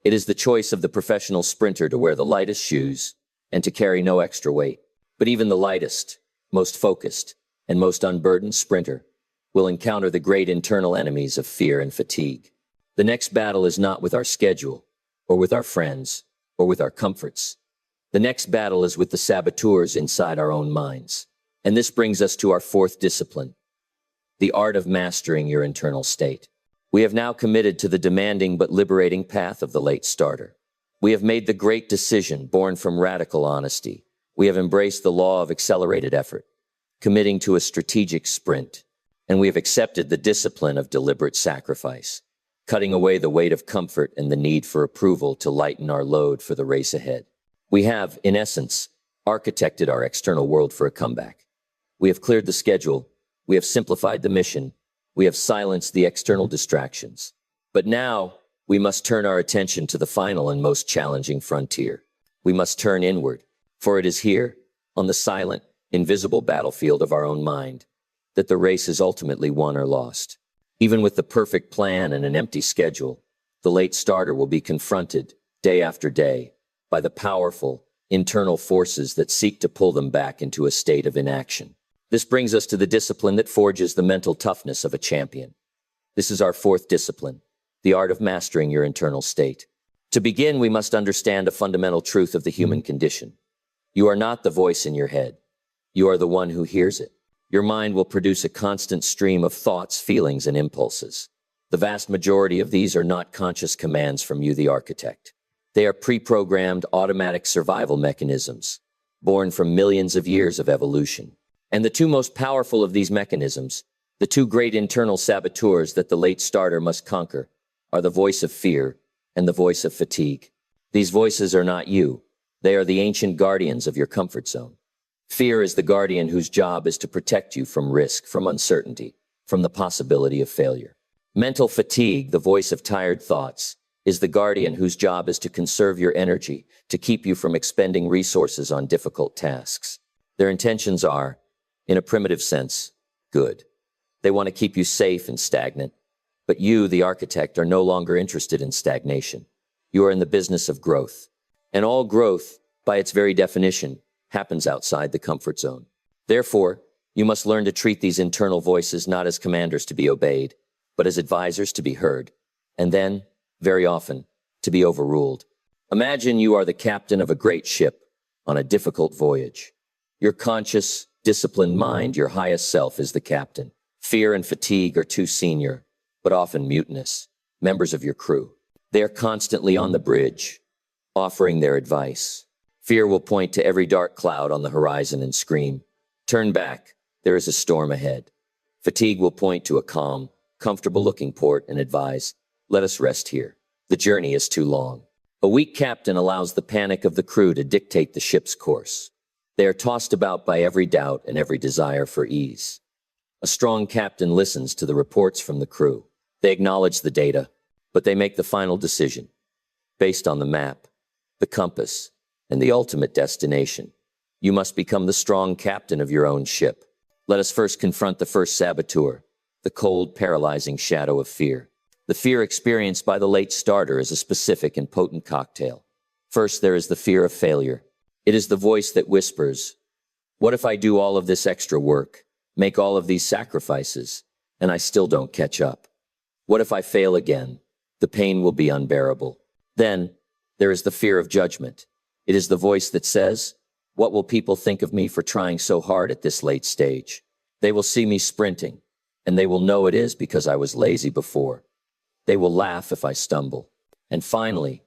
It is the choice of the professional sprinter to wear the lightest shoes and to carry no extra weight. But even the lightest, most focused, and most unburdened sprinter will encounter the great internal enemies of fear and fatigue. The next battle is not with our schedule, or with our friends, or with our comforts. The next battle is with the saboteurs inside our own minds. And this brings us to our fourth discipline, the art of mastering your internal state. We have now committed to the demanding but liberating path of the late starter. We have made the great decision born from radical honesty. We have embraced the law of accelerated effort, committing to a strategic sprint. And we have accepted the discipline of deliberate sacrifice, cutting away the weight of comfort and the need for approval to lighten our load for the race ahead. We have, in essence, architected our external world for a comeback. We have cleared the schedule. We have simplified the mission. We have silenced the external distractions. But now, we must turn our attention to the final and most challenging frontier. We must turn inward, for it is here, on the silent, invisible battlefield of our own mind, that the race is ultimately won or lost. Even with the perfect plan and an empty schedule, the late starter will be confronted, day after day, by the powerful, internal forces that seek to pull them back into a state of inaction. This brings us to the discipline that forges the mental toughness of a champion. This is our fourth discipline, the art of mastering your internal state. To begin, we must understand a fundamental truth of the human condition. You are not the voice in your head. You are the one who hears it. Your mind will produce a constant stream of thoughts, feelings, and impulses. The vast majority of these are not conscious commands from you, the architect. They are pre-programmed automatic survival mechanisms, born from millions of years of evolution. And the two most powerful of these mechanisms, the two great internal saboteurs that the late starter must conquer, are the voice of fear and the voice of fatigue. These voices are not you. They are the ancient guardians of your comfort zone. Fear is the guardian whose job is to protect you from risk, from uncertainty, from the possibility of failure. Mental fatigue, the voice of tired thoughts, is the guardian whose job is to conserve your energy, to keep you from expending resources on difficult tasks. Their intentions are, in a primitive sense, good. They want to keep you safe and stagnant. But you, the architect, are no longer interested in stagnation. You are in the business of growth. And all growth, by its very definition, happens outside the comfort zone. Therefore, you must learn to treat these internal voices not as commanders to be obeyed, but as advisors to be heard, and then, very often, to be overruled. Imagine you are the captain of a great ship on a difficult voyage. Your conscious, disciplined mind, your highest self, is the captain. Fear and fatigue are two senior, but often mutinous, members of your crew. They are constantly on the bridge, offering their advice. Fear will point to every dark cloud on the horizon and scream, "Turn back, there is a storm ahead." Fatigue will point to a calm, comfortable-looking port and advise, "Let us rest here. The journey is too long." A weak captain allows the panic of the crew to dictate the ship's course. They are tossed about by every doubt and every desire for ease. A strong captain listens to the reports from the crew. They acknowledge the data, but they make the final decision. based on the map, the compass, and the ultimate destination. You must become the strong captain of your own ship. Let us first confront the first saboteur, the cold, paralyzing shadow of fear. The fear experienced by the late starter is a specific and potent cocktail. First, there is the fear of failure. It is the voice that whispers, "What if I do all of this extra work, make all of these sacrifices, and I still don't catch up? What if I fail again? The pain will be unbearable." Then, there is the fear of judgment. It is the voice that says, "What will people think of me for trying so hard at this late stage? They will see me sprinting, and they will know it is because I was lazy before. They will laugh if I stumble." And finally,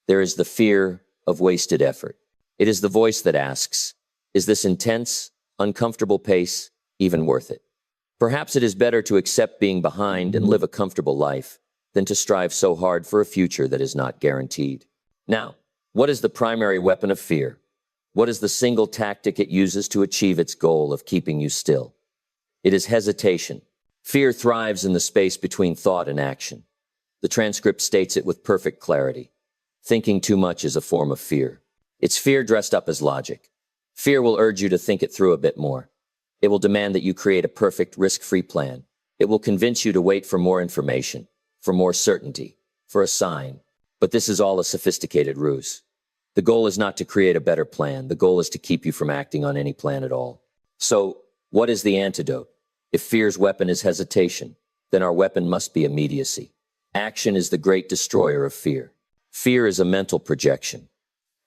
there is the fear of wasted effort. It is the voice that asks, "Is this intense, uncomfortable pace even worth it?" Perhaps it is better to accept being behind and live a comfortable life than to strive so hard for a future that is not guaranteed. Now, what is the primary weapon of fear? What is the single tactic it uses to achieve its goal of keeping you still? It is hesitation. Fear thrives in the space between thought and action. The transcript states it with perfect clarity. Thinking too much is a form of fear. It's fear dressed up as logic. Fear will urge you to think it through a bit more. It will demand that you create a perfect, risk-free plan. It will convince you to wait for more information, for more certainty, for a sign. But this is all a sophisticated ruse. The goal is not to create a better plan. The goal is to keep you from acting on any plan at all. So, what is the antidote? If fear's weapon is hesitation, then our weapon must be immediacy. Action is the great destroyer of fear. Fear is a mental projection.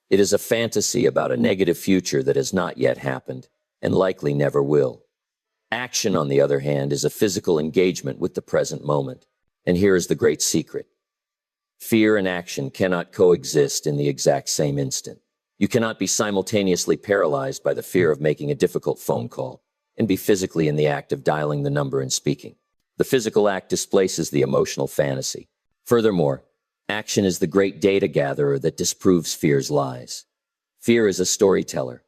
It is a fantasy about a negative future that has not yet happened and likely never will. Action, on the other hand, is a physical engagement with the present moment. And here is the great secret. Fear and action cannot coexist in the exact same instant. You cannot be simultaneously paralyzed by the fear of making a difficult phone call and be physically in the act of dialing the number and speaking. The physical act displaces the emotional fantasy. Furthermore, action is the great data gatherer that disproves fear's lies. Fear is a storyteller.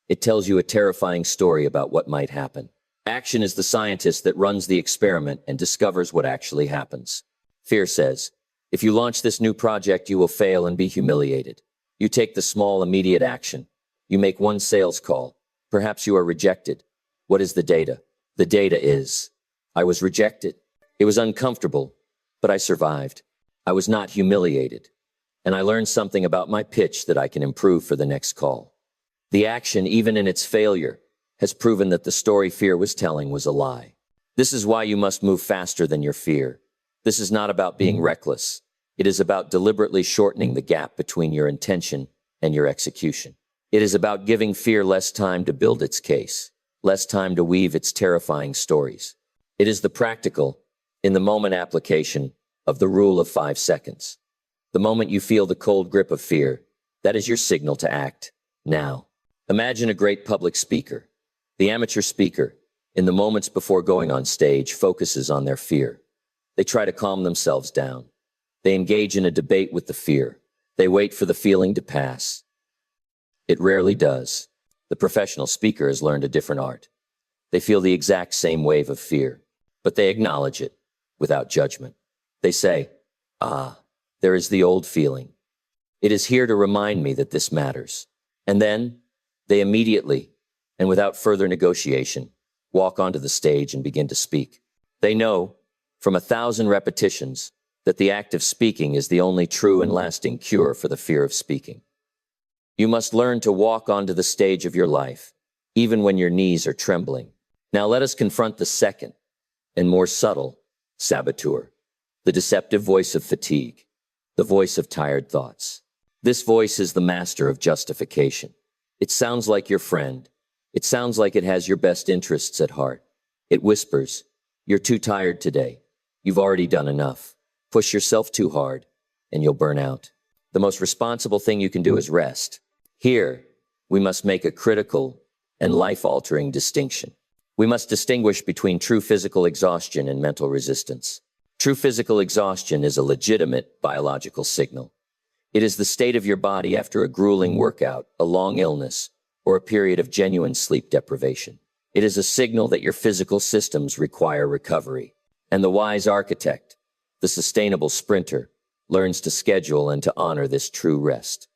It tells you a terrifying story about what might happen. Action is the scientist that runs the experiment and discovers what actually happens. Fear says, "If you launch this new project, you will fail and be humiliated." You take the small, immediate action. You make one sales call. Perhaps you are rejected. What is the data? The data is, I was rejected. It was uncomfortable, but I survived. I was not humiliated. And I learned something about my pitch that I can improve for the next call. The action, even in its failure, has proven that the story fear was telling was a lie. This is why you must move faster than your fear. This is not about being reckless. It is about deliberately shortening the gap between your intention and your execution. It is about giving fear less time to build its case, less time to weave its terrifying stories. It is the practical, in-the-moment application of the rule of 5 seconds. The moment you feel the cold grip of fear, that is your signal to act, now. Imagine a great public speaker. The amateur speaker, in the moments before going on stage, focuses on their fear. They try to calm themselves down. They engage in a debate with the fear. They wait for the feeling to pass. It rarely does. The professional speaker has learned a different art. They feel the exact same wave of fear, but they acknowledge it without judgment. They say, there is the old feeling. It is here to remind me that this matters. And then they immediately, and without further negotiation, walk onto the stage and begin to speak. They know, from 1,000 repetitions, that the act of speaking is the only true and lasting cure for the fear of speaking. You must learn to walk onto the stage of your life, even when your knees are trembling. Now let us confront the second, and more subtle, saboteur, the deceptive voice of fatigue, the voice of tired thoughts. This voice is the master of justification. It sounds like your friend. It sounds like it has your best interests at heart. It whispers, "You're too tired today. You've already done enough. Push yourself too hard, and you'll burn out. The most responsible thing you can do is rest." Here, we must make a critical and life-altering distinction. We must distinguish between true physical exhaustion and mental resistance. True physical exhaustion is a legitimate biological signal. It is the state of your body after a grueling workout, a long illness, or a period of genuine sleep deprivation. It is a signal that your physical systems require recovery. And the wise architect, the sustainable sprinter, learns to schedule and to honor this true rest.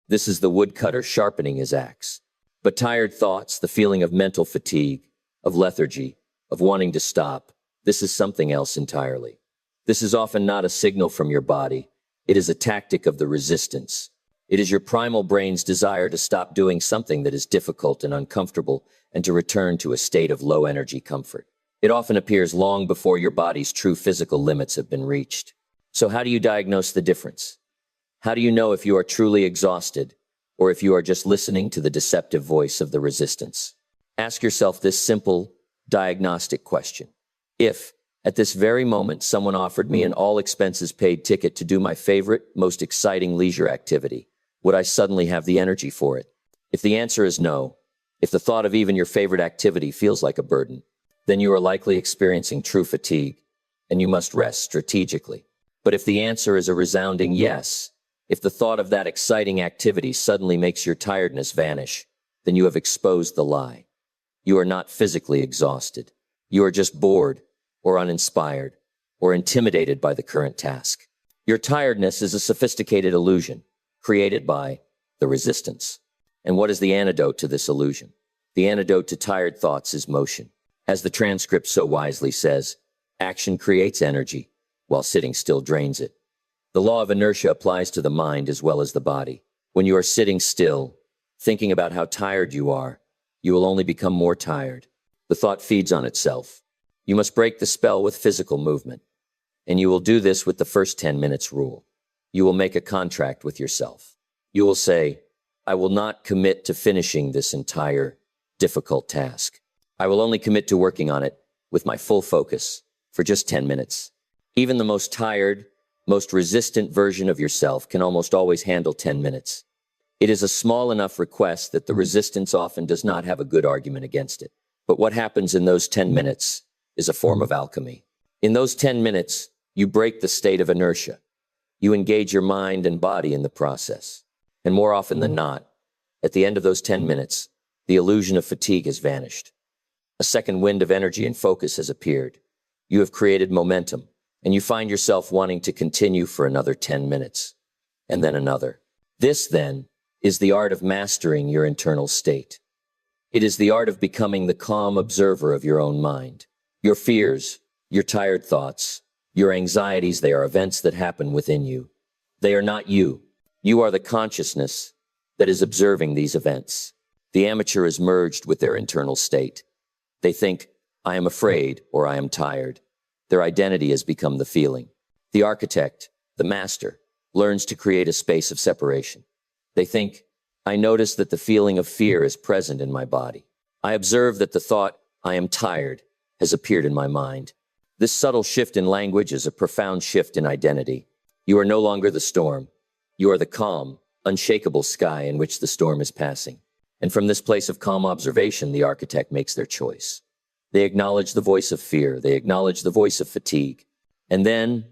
This is the woodcutter sharpening his axe. But tired thoughts, the feeling of mental fatigue, of lethargy, of wanting to stop, this is something else entirely. This is often not a signal from your body. It is a tactic of the resistance. It is your primal brain's desire to stop doing something that is difficult and uncomfortable and to return to a state of low energy comfort. It often appears long before your body's true physical limits have been reached. So how do you diagnose the difference? How do you know if you are truly exhausted or if you are just listening to the deceptive voice of the resistance? Ask yourself this simple diagnostic question. If, at this very moment, someone offered me an all-expenses-paid ticket to do my favorite, most exciting leisure activity, would I suddenly have the energy for it? If the answer is no, if the thought of even your favorite activity feels like a burden, then you are likely experiencing true fatigue, and you must rest strategically. But if the answer is a resounding yes, if the thought of that exciting activity suddenly makes your tiredness vanish, then you have exposed the lie. You are not physically exhausted. You are just bored, or uninspired, or intimidated by the current task. Your tiredness is a sophisticated illusion, created by the resistance. And what is the antidote to this illusion? The antidote to tired thoughts is motion. As the transcript so wisely says, action creates energy, while sitting still drains it. The law of inertia applies to the mind as well as the body. When you are sitting still, thinking about how tired you are, you will only become more tired. The thought feeds on itself. You must break the spell with physical movement. And you will do this with the first 10 minutes rule. You will make a contract with yourself. You will say, I will not commit to finishing this entire difficult task. I will only commit to working on it with my full focus for just 10 minutes. Even the most tired, most resistant version of yourself can almost always handle 10 minutes. It is a small enough request that the resistance often does not have a good argument against it. But what happens in those 10 minutes is a form of alchemy. In those 10 minutes, you break the state of inertia. You engage your mind and body in the process. And more often than not, at the end of those 10 minutes, the illusion of fatigue has vanished. A second wind of energy and focus has appeared. You have created momentum, and you find yourself wanting to continue for another 10 minutes, and then another. This, then, is the art of mastering your internal state. It is the art of becoming the calm observer of your own mind. Your fears, your tired thoughts, your anxieties, they are events that happen within you. They are not you. You are the consciousness that is observing these events. The amateur is merged with their internal state. They think, I am afraid or I am tired. Their identity has become the feeling. The architect, the master, learns to create a space of separation. They think, I notice that the feeling of fear is present in my body. I observe that the thought, I am tired, has appeared in my mind. This subtle shift in language is a profound shift in identity. You are no longer the storm. You are the calm, unshakable sky in which the storm is passing. And from this place of calm observation, the architect makes their choice. They acknowledge the voice of fear. They acknowledge the voice of fatigue. And then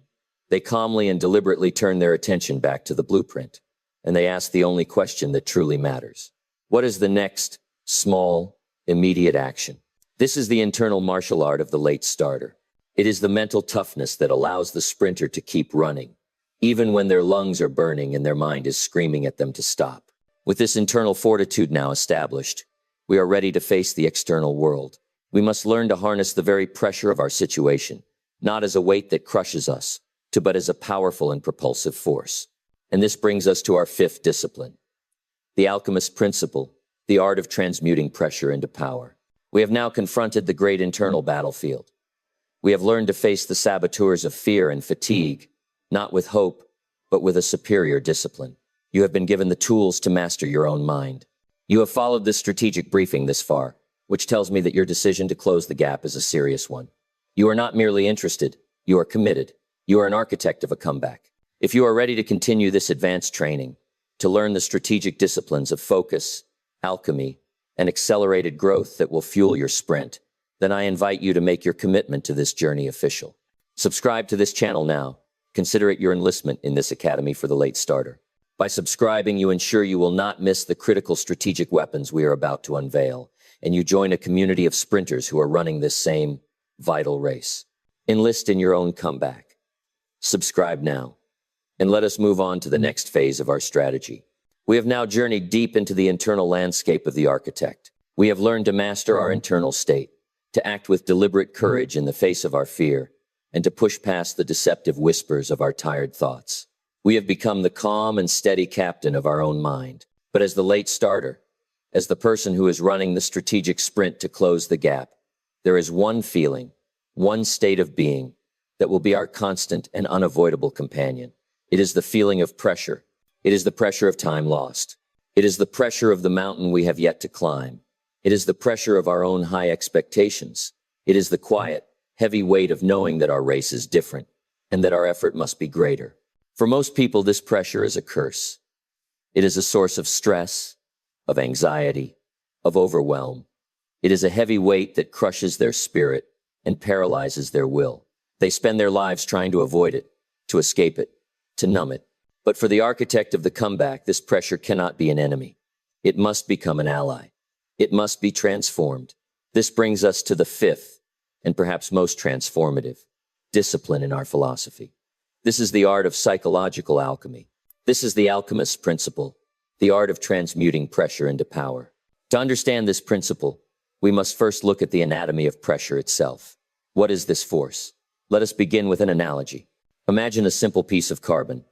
they calmly and deliberately turn their attention back to the blueprint. And they ask the only question that truly matters. What is the next, small, immediate action? This is the internal martial art of the late starter. It is the mental toughness that allows the sprinter to keep running, even when their lungs are burning and their mind is screaming at them to stop. With this internal fortitude now established, we are ready to face the external world. We must learn to harness the very pressure of our situation, not as a weight that crushes us, but as a powerful and propulsive force. And this brings us to our fifth discipline, the alchemist principle, the art of transmuting pressure into power. We have now confronted the great internal battlefield. We have learned to face the saboteurs of fear and fatigue, not with hope, but with a superior discipline. You have been given the tools to master your own mind. You have followed this strategic briefing this far, which tells me that your decision to close the gap is a serious one. You are not merely interested, you are committed. You are an architect of a comeback. If you are ready to continue this advanced training, to learn the strategic disciplines of focus, alchemy, and accelerated growth that will fuel your sprint, then I invite you to make your commitment to this journey official. Subscribe to this channel now. Consider it your enlistment in this academy for the late starter. By subscribing, you ensure you will not miss the critical strategic weapons we are about to unveil, and you join a community of sprinters who are running this same vital race. Enlist in your own comeback. Subscribe now. And let us move on to the next phase of our strategy. We have now journeyed deep into the internal landscape of the architect. We have learned to master our internal state, to act with deliberate courage in the face of our fear, and to push past the deceptive whispers of our tired thoughts. We have become the calm and steady captain of our own mind. But as the late starter, as the person who is running the strategic sprint to close the gap, there is one feeling, one state of being that will be our constant and unavoidable companion. It is the feeling of pressure. It is the pressure of time lost. It is the pressure of the mountain we have yet to climb. It is the pressure of our own high expectations. It is the quiet, heavy weight of knowing that our race is different and that our effort must be greater. For most people, this pressure is a curse. It is a source of stress, of anxiety, of overwhelm. It is a heavy weight that crushes their spirit and paralyzes their will. They spend their lives trying to avoid it, to escape it, to numb it. But for the architect of the comeback, this pressure cannot be an enemy. It must become an ally. It must be transformed. This brings us to the fifth, and perhaps most transformative, discipline in our philosophy. This is the art of psychological alchemy. This is the alchemist's principle, the art of transmuting pressure into power. To understand this principle, we must first look at the anatomy of pressure itself. What is this force? Let us begin with an analogy. Imagine a simple piece of carbon.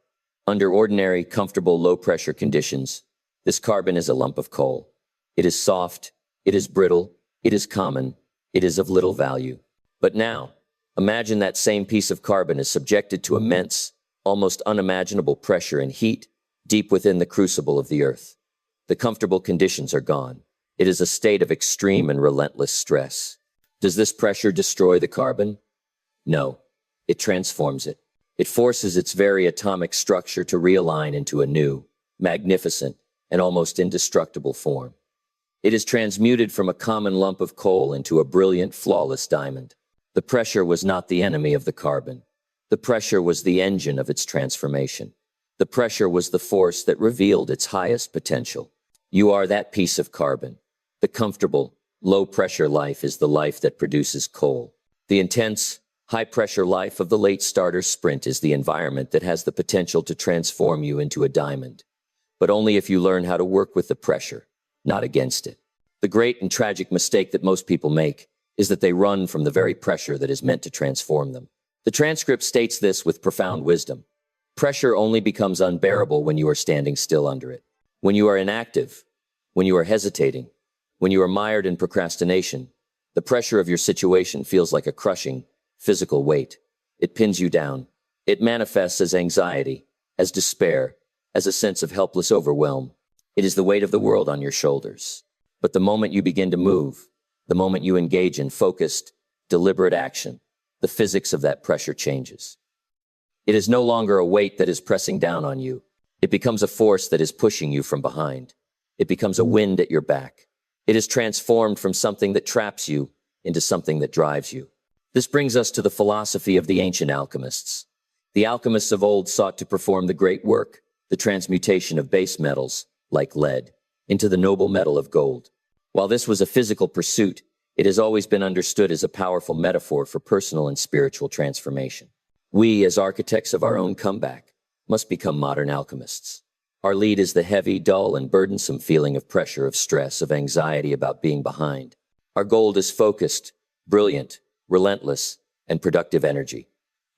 Under ordinary, comfortable, low-pressure conditions, this carbon is a lump of coal. It is soft, it is brittle, it is common, it is of little value. But now, imagine that same piece of carbon is subjected to immense, almost unimaginable pressure and heat deep within the crucible of the earth. The comfortable conditions are gone. It is a state of extreme and relentless stress. Does this pressure destroy the carbon? No, it transforms it. It forces its very atomic structure to realign into a new, magnificent, and almost indestructible form. It is transmuted from a common lump of coal into a brilliant, flawless diamond. The pressure was not the enemy of the carbon. The pressure was the engine of its transformation. The pressure was the force that revealed its highest potential. You are that piece of carbon. The comfortable, low-pressure life is the life that produces coal. The intense, high-pressure life of the late starter sprint is the environment that has the potential to transform you into a diamond. But only if you learn how to work with the pressure, not against it. The great and tragic mistake that most people make is that they run from the very pressure that is meant to transform them. The transcript states this with profound wisdom. Pressure only becomes unbearable when you are standing still under it. When you are inactive, when you are hesitating, when you are mired in procrastination, the pressure of your situation feels like a crushing, physical weight. It pins you down. It manifests as anxiety, as despair, as a sense of helpless overwhelm. It is the weight of the world on your shoulders. But the moment you begin to move, the moment you engage in focused, deliberate action, the physics of that pressure changes. It is no longer a weight that is pressing down on you. It becomes a force that is pushing you from behind. It becomes a wind at your back. It is transformed from something that traps you into something that drives you. This brings us to the philosophy of the ancient alchemists. The alchemists of old sought to perform the great work, the transmutation of base metals, like lead, into the noble metal of gold. While this was a physical pursuit, it has always been understood as a powerful metaphor for personal and spiritual transformation. We, as architects of our own comeback, must become modern alchemists. Our lead is the heavy, dull, and burdensome feeling of pressure, of stress, of anxiety about being behind. Our gold is focused, brilliant, relentless, and productive energy.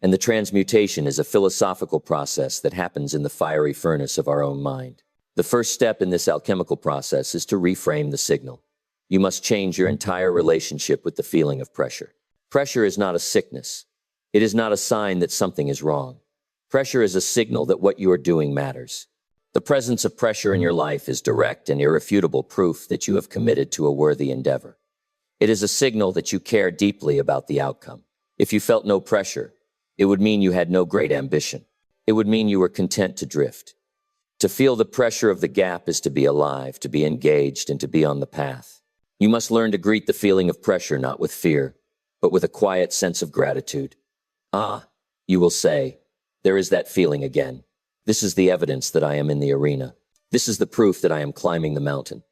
And the transmutation is a philosophical process that happens in the fiery furnace of our own mind. The first step in this alchemical process is to reframe the signal. You must change your entire relationship with the feeling of pressure. Pressure is not a sickness. It is not a sign that something is wrong. Pressure is a signal that what you are doing matters. The presence of pressure in your life is direct and irrefutable proof that you have committed to a worthy endeavor. It is a signal that you care deeply about the outcome. If you felt no pressure, it would mean you had no great ambition. It would mean you were content to drift. To feel the pressure of the gap is to be alive, to be engaged, and to be on the path. You must learn to greet the feeling of pressure not with fear, but with a quiet sense of gratitude. Ah, you will say, there is that feeling again. This is the evidence that I am in the arena. This is the proof that I am climbing the mountain,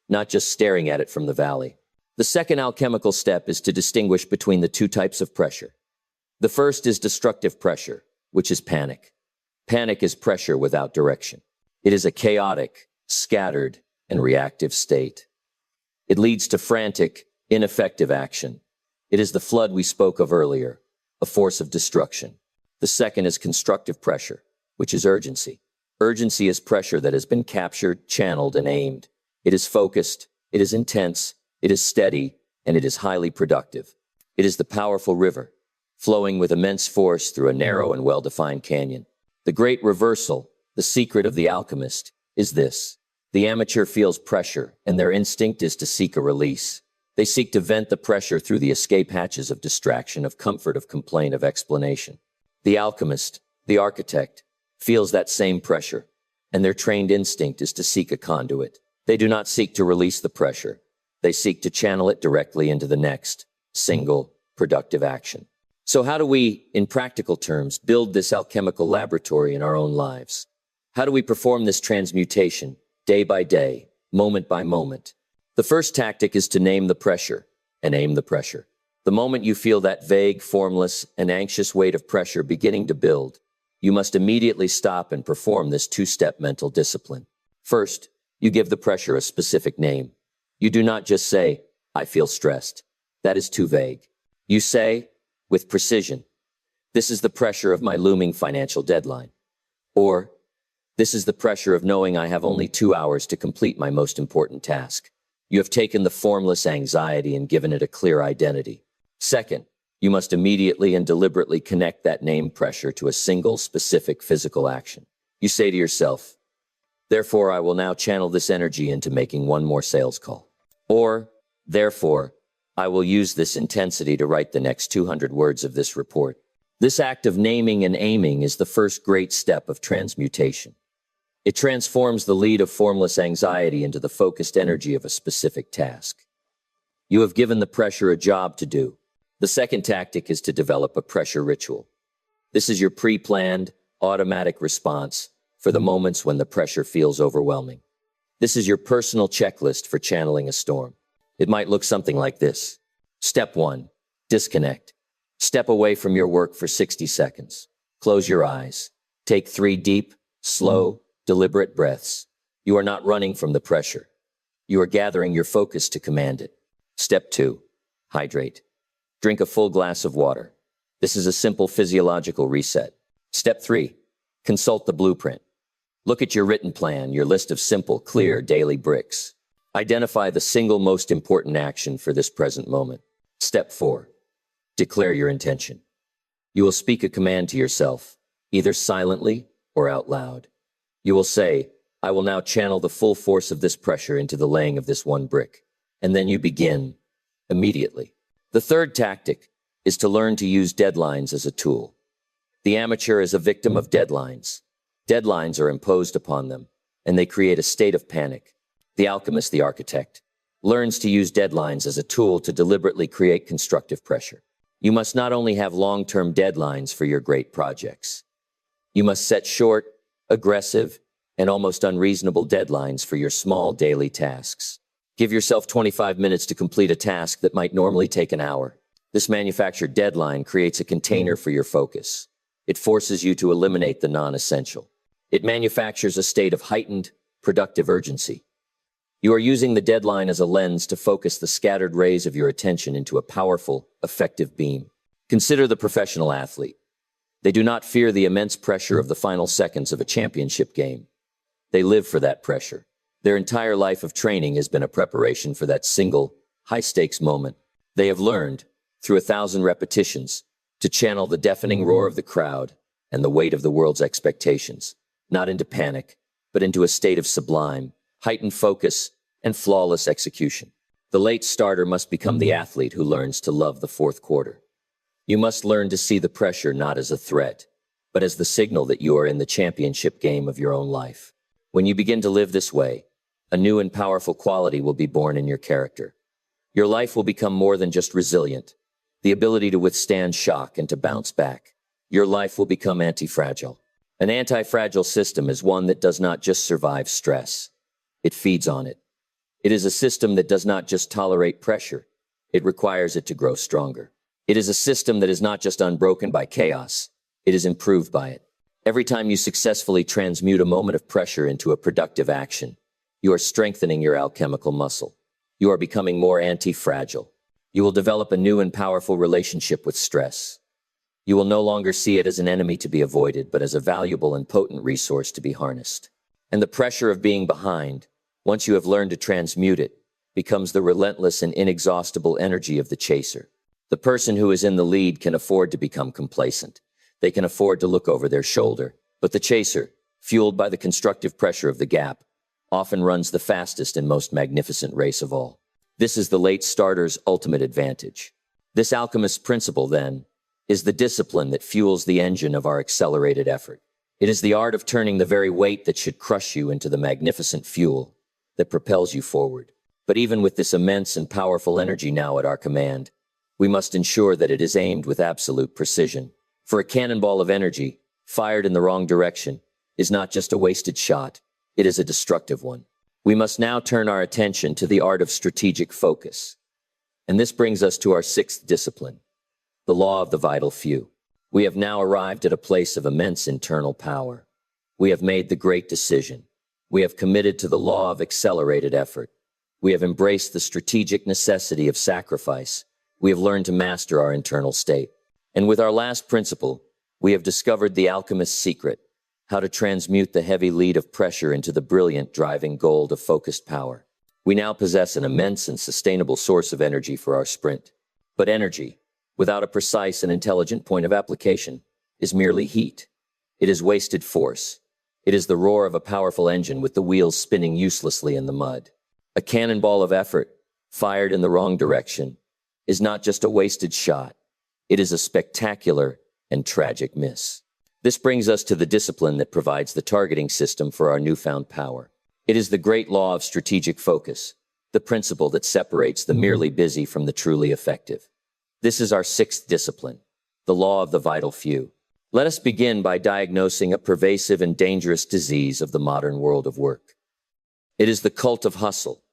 not just staring at it from the valley. The second alchemical step is to distinguish between the two types of pressure. The first is destructive pressure, which is panic. Panic is pressure without direction. It is a chaotic, scattered, and reactive state. It leads to frantic, ineffective action. It is the flood we spoke of earlier, a force of destruction. The second is constructive pressure, which is urgency. Urgency is pressure that has been captured, channeled, and aimed. It is focused, it is intense, it is steady, and it is highly productive. It is the powerful river, flowing with immense force through a narrow and well-defined canyon. The great reversal, the secret of the alchemist, is this. The amateur feels pressure, and their instinct is to seek a release. They seek to vent the pressure through the escape hatches of distraction, of comfort, of complaint, of explanation. The alchemist, the architect, feels that same pressure, and their trained instinct is to seek a conduit. They do not seek to release the pressure. They seek to channel it directly into the next, single, productive action. So how do we, in practical terms, build this alchemical laboratory in our own lives? How do we perform this transmutation, day by day, moment by moment? The first tactic is to name the pressure and aim the pressure. The moment you feel that vague, formless, and anxious weight of pressure beginning to build, you must immediately stop and perform this two-step mental discipline. First, you give the pressure a specific name. You do not just say, "I feel stressed." That is too vague. You say, with precision, "This is the pressure of my looming financial deadline." Or, "This is the pressure of knowing I have only 2 hours to complete my most important task." You have taken the formless anxiety and given it a clear identity. Second, you must immediately and deliberately connect that named pressure to a single, specific physical action. You say to yourself, "Therefore, I will now channel this energy into making one more sales call." Or, "Therefore, I will use this intensity to write the next 200 words of this report." This act of naming and aiming is the first great step of transmutation. It transforms the lead of formless anxiety into the focused energy of a specific task. You have given the pressure a job to do. The second tactic is to develop a pressure ritual. This is your pre-planned, automatic response for the moments when the pressure feels overwhelming. This is your personal checklist for channeling a storm. It might look something like this. Step 1, disconnect. Step away from your work for 60 seconds. Close your eyes. Take 3 deep, slow, deliberate breaths. You are not running from the pressure. You are gathering your focus to command it. Step 2, hydrate. Drink a full glass of water. This is a simple physiological reset. Step 3, consult the blueprint. Look at your written plan, your list of simple, clear daily bricks. Identify the single most important action for this present moment. Step 4, declare your intention. You will speak a command to yourself, either silently or out loud. You will say, "I will now channel the full force of this pressure into the laying of this one brick." And then you begin immediately. The third tactic is to learn to use deadlines as a tool. The amateur is a victim of deadlines. Deadlines are imposed upon them, and they create a state of panic. The alchemist, the architect, learns to use deadlines as a tool to deliberately create constructive pressure. You must not only have long-term deadlines for your great projects. You must set short, aggressive, and almost unreasonable deadlines for your small daily tasks. Give yourself 25 minutes to complete a task that might normally take an hour. This manufactured deadline creates a container for your focus. It forces you to eliminate the non-essential. It manufactures a state of heightened, productive urgency. You are using the deadline as a lens to focus the scattered rays of your attention into a powerful, effective beam. Consider the professional athlete. They do not fear the immense pressure of the final seconds of a championship game. They live for that pressure. Their entire life of training has been a preparation for that single, high-stakes moment. They have learned, through 1,000 repetitions, to channel the deafening roar of the crowd and the weight of the world's expectations, not into panic, but into a state of sublime, heightened focus and flawless execution. The late starter must become the athlete who learns to love the fourth quarter. You must learn to see the pressure not as a threat, but as the signal that you are in the championship game of your own life. When you begin to live this way, a new and powerful quality will be born in your character. Your life will become more than just resilient, the ability to withstand shock and to bounce back. Your life will become anti-fragile. An anti-fragile system is one that does not just survive stress. It feeds on it. It is a system that does not just tolerate pressure. It requires it to grow stronger. It is a system that is not just unbroken by chaos. It is improved by it. Every time you successfully transmute a moment of pressure into a productive action, you are strengthening your alchemical muscle. You are becoming more anti-fragile. You will develop a new and powerful relationship with stress. You will no longer see it as an enemy to be avoided, but as a valuable and potent resource to be harnessed. And the pressure of being behind, once you have learned to transmute it, becomes the relentless and inexhaustible energy of the chaser. The person who is in the lead can afford to become complacent. They can afford to look over their shoulder. But the chaser, fueled by the constructive pressure of the gap, often runs the fastest and most magnificent race of all. This is the late starter's ultimate advantage. This alchemist's principle, then, is the discipline that fuels the engine of our accelerated effort. It is the art of turning the very weight that should crush you into the magnificent fuel that propels you forward. But even with this immense and powerful energy now at our command, we must ensure that it is aimed with absolute precision. For a cannonball of energy, fired in the wrong direction, is not just a wasted shot, it is a destructive one. We must now turn our attention to the art of strategic focus. And this brings us to our sixth discipline, the law of the vital few. We have now arrived at a place of immense internal power. We have made the great decision. We have committed to the law of accelerated effort. We have embraced the strategic necessity of sacrifice. We have learned to master our internal state. And with our last principle, we have discovered the alchemist's secret, how to transmute the heavy lead of pressure into the brilliant driving gold of focused power. We now possess an immense and sustainable source of energy for our sprint. But energy, without a precise and intelligent point of application, is merely heat. It is wasted force. It is the roar of a powerful engine with the wheels spinning uselessly in the mud. A cannonball of effort, fired in the wrong direction, is not just a wasted shot. It is a spectacular and tragic miss. This brings us to the discipline that provides the targeting system for our newfound power. It is the great law of strategic focus, the principle that separates the merely busy from the truly effective. This is our sixth discipline, the law of the vital few. Let us begin by diagnosing a pervasive and dangerous disease of the modern world of work. It is the cult of hustle.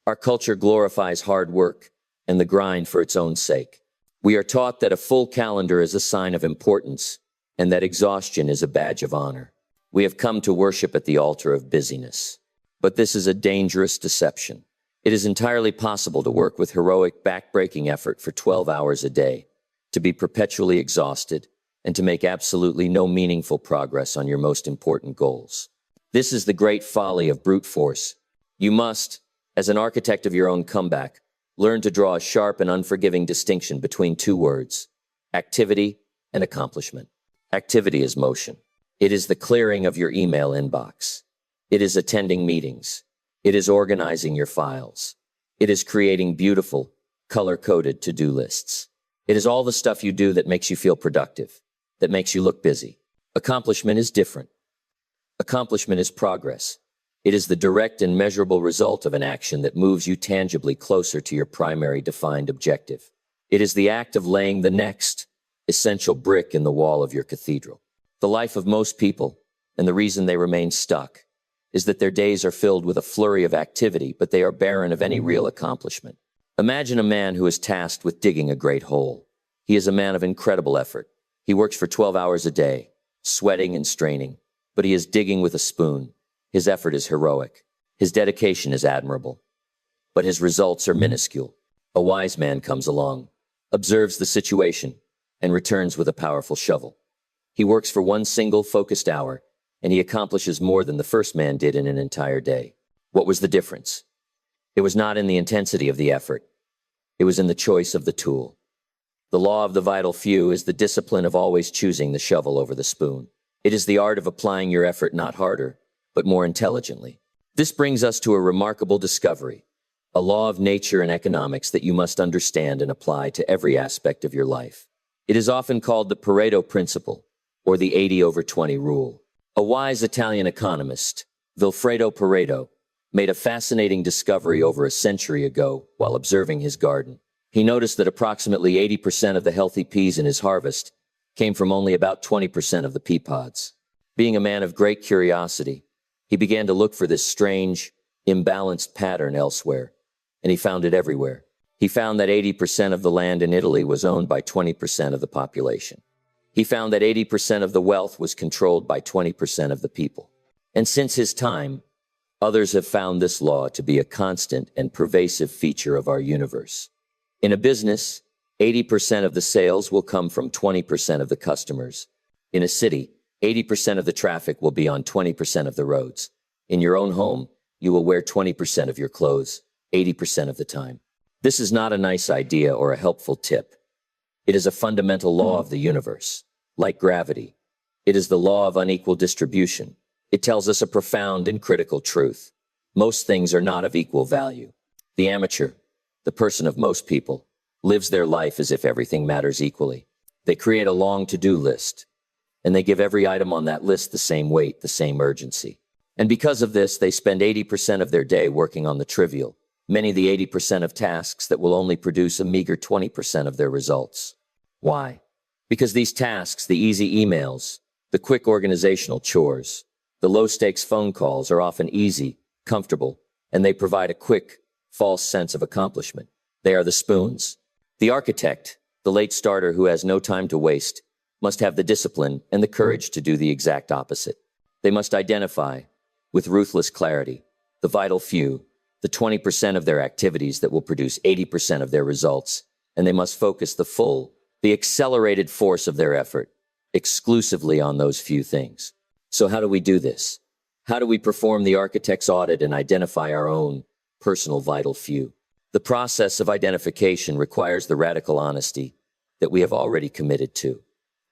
Our culture glorifies hard work and the grind for its own sake. We are taught that a full calendar is a sign of importance and that exhaustion is a badge of honor. We have come to worship at the altar of busyness. But this is a dangerous deception. It is entirely possible to work with heroic, back-breaking effort for 12 hours a day, to be perpetually exhausted, and to make absolutely no meaningful progress on your most important goals. This is the great folly of brute force. You must, as an architect of your own comeback, learn to draw a sharp and unforgiving distinction between two words: activity and accomplishment. Activity is motion. It is the clearing of your email inbox. It is attending meetings. It is organizing your files. It is creating beautiful, color-coded to-do lists. It is all the stuff you do that makes you feel productive, that makes you look busy. Accomplishment is different. Accomplishment is progress. It is the direct and measurable result of an action that moves you tangibly closer to your primary defined objective. It is the act of laying the next essential brick in the wall of your cathedral. The life of most people, and the reason they remain stuck, is that their days are filled with a flurry of activity, but they are barren of any real accomplishment. Imagine a man who is tasked with digging a great hole. He is a man of incredible effort. He works for 12 hours a day, sweating and straining, but he is digging with a spoon. His effort is heroic. His dedication is admirable. But his results are minuscule. A wise man comes along, observes the situation, and returns with a powerful shovel. He works for one single focused hour, and he accomplishes more than the first man did in an entire day. What was the difference? It was not in the intensity of the effort. It was in the choice of the tool. The law of the vital few is the discipline of always choosing the shovel over the spoon. It is the art of applying your effort not harder, but more intelligently. This brings us to a remarkable discovery, a law of nature and economics that you must understand and apply to every aspect of your life. It is often called the Pareto principle, or the 80/20 rule. A wise Italian economist, Vilfredo Pareto, made a fascinating discovery over a century ago while observing his garden. He noticed that approximately 80% of the healthy peas in his harvest came from only about 20% of the pea pods. Being a man of great curiosity, he began to look for this strange, imbalanced pattern elsewhere, and he found it everywhere. He found that 80% of the land in Italy was owned by 20% of the population. He found that 80% of the wealth was controlled by 20% of the people. And since his time, others have found this law to be a constant and pervasive feature of our universe. In a business, 80% of the sales will come from 20% of the customers. In a city, 80% of the traffic will be on 20% of the roads. In your own home, you will wear 20% of your clothes, 80% of the time. This is not a nice idea or a helpful tip. It is a fundamental law of the universe. Like gravity, it is the law of unequal distribution. It tells us a profound and critical truth. Most things are not of equal value. The amateur, the person of most people, lives their life as if everything matters equally. They create a long to-do list, and they give every item on that list the same weight, the same urgency. And because of this, they spend 80% of their day working on the trivial, many the 80% of tasks that will only produce a meager 20% of their results. Why? Because these tasks, the easy emails, the quick organizational chores, the low-stakes phone calls are often easy, comfortable, and they provide a quick, false sense of accomplishment. They are the spoons. The architect, the late starter who has no time to waste, must have the discipline and the courage to do the exact opposite. They must identify, with ruthless clarity, the vital few, the 20% of their activities that will produce 80% of their results, and they must focus the accelerated force of their effort exclusively on those few things. So how do we do this? How do we perform the architect's audit and identify our own personal vital few? The process of identification requires the radical honesty that we have already committed to.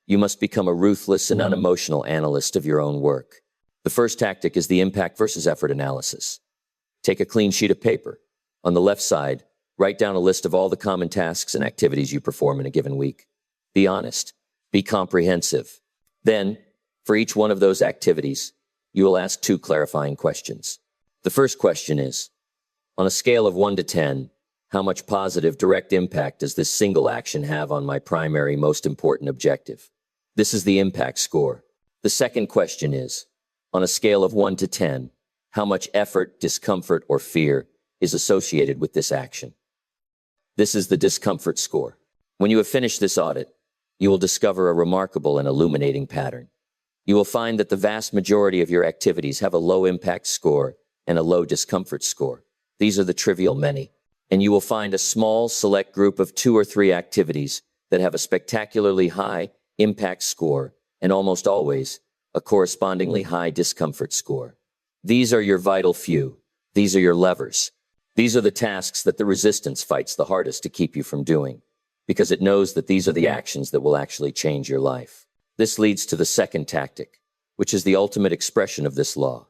You must become a ruthless and unemotional analyst of your own work. The first tactic is the impact versus effort analysis. Take a clean sheet of paper. On the left side, write down a list of all the common tasks and activities you perform in a given week. Be honest. Be comprehensive. Then, for each one of those activities, you will ask 2 clarifying questions. The first question is, on a scale of 1 to 10, how much positive direct impact does this single action have on my primary, most important objective? This is the impact score. The second question is, on a scale of 1 to 10, how much effort, discomfort, or fear is associated with this action? This is the discomfort score. When you have finished this audit, you will discover a remarkable and illuminating pattern. You will find that the vast majority of your activities have a low impact score and a low discomfort score. These are the trivial many. And you will find a small, select group of 2 or 3 activities that have a spectacularly high impact score and almost always a correspondingly high discomfort score. These are your vital few. These are your levers. These are the tasks that the resistance fights the hardest to keep you from doing, because it knows that these are the actions that will actually change your life. This leads to the second tactic, which is the ultimate expression of this law.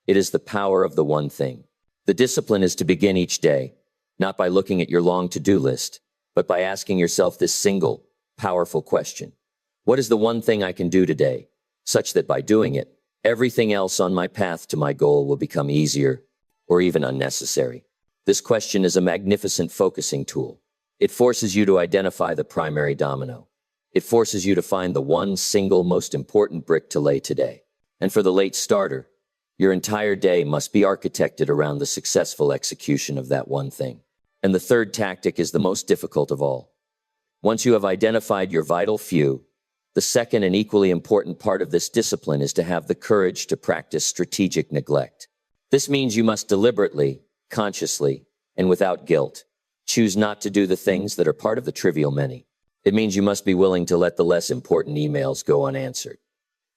It is the power of the one thing. The discipline is to begin each day, not by looking at your long to-do list, but by asking yourself this single, powerful question. What is the one thing I can do today, such that by doing it, everything else on my path to my goal will become easier or even unnecessary? This question is a magnificent focusing tool. It forces you to identify the primary domino. It forces you to find the one single most important brick to lay today. And for the late starter, your entire day must be architected around the successful execution of that one thing. And the third tactic is the most difficult of all. Once you have identified your vital few, the second and equally important part of this discipline is to have the courage to practice strategic neglect. This means you must deliberately, consciously, and without guilt, choose not to do the things that are part of the trivial many. It means you must be willing to let the less important emails go unanswered.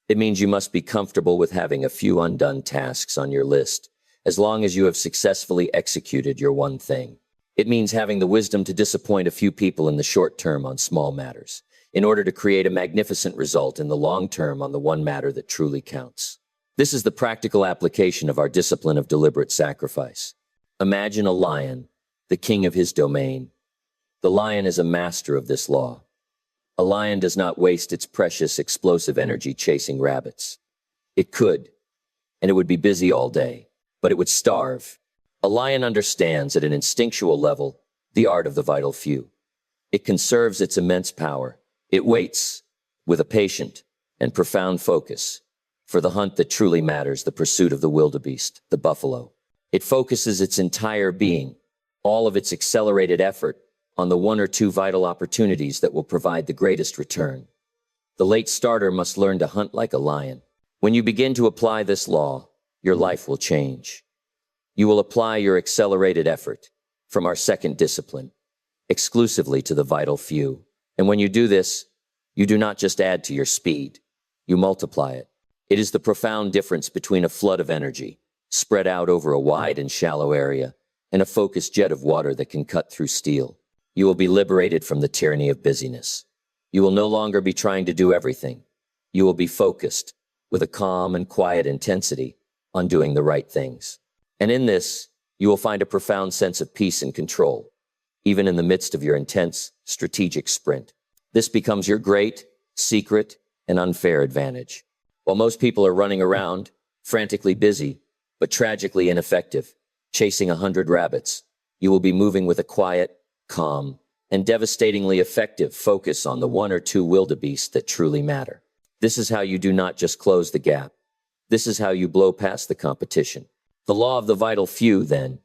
It means you must be comfortable with having a few undone tasks on your list, as long as you have successfully executed your one thing. It means having the wisdom to disappoint a few people in the short term on small matters, in order to create a magnificent result in the long term on the one matter that truly counts. This is the practical application of our discipline of deliberate sacrifice. Imagine a lion, the king of his domain. The lion is a master of this law. A lion does not waste its precious, explosive energy chasing rabbits. It could, and it would be busy all day, but it would starve. A lion understands at an instinctual level the art of the vital few. It conserves its immense power. It waits, with a patient and profound focus, for the hunt that truly matters, the pursuit of the wildebeest, the buffalo. It focuses its entire being, all of its accelerated effort, on the 1 or 2 vital opportunities that will provide the greatest return. The late starter must learn to hunt like a lion. When you begin to apply this law, your life will change. You will apply your accelerated effort from our second discipline exclusively to the vital few. And when you do this, you do not just add to your speed, you multiply it. It is the profound difference between a flood of energy spread out over a wide and shallow area and a focused jet of water that can cut through steel. You will be liberated from the tyranny of busyness. You will no longer be trying to do everything. You will be focused with a calm and quiet intensity on doing the right things. And in this, you will find a profound sense of peace and control, even in the midst of your intense, strategic sprint. This becomes your great, secret, and unfair advantage. While most people are running around, frantically busy, but tragically ineffective, chasing 100 rabbits, you will be moving with a quiet, calm, and devastatingly effective focus on the one or two wildebeests that truly matter. This is how you do not just close the gap. This is how you blow past the competition. The law of the vital few, then,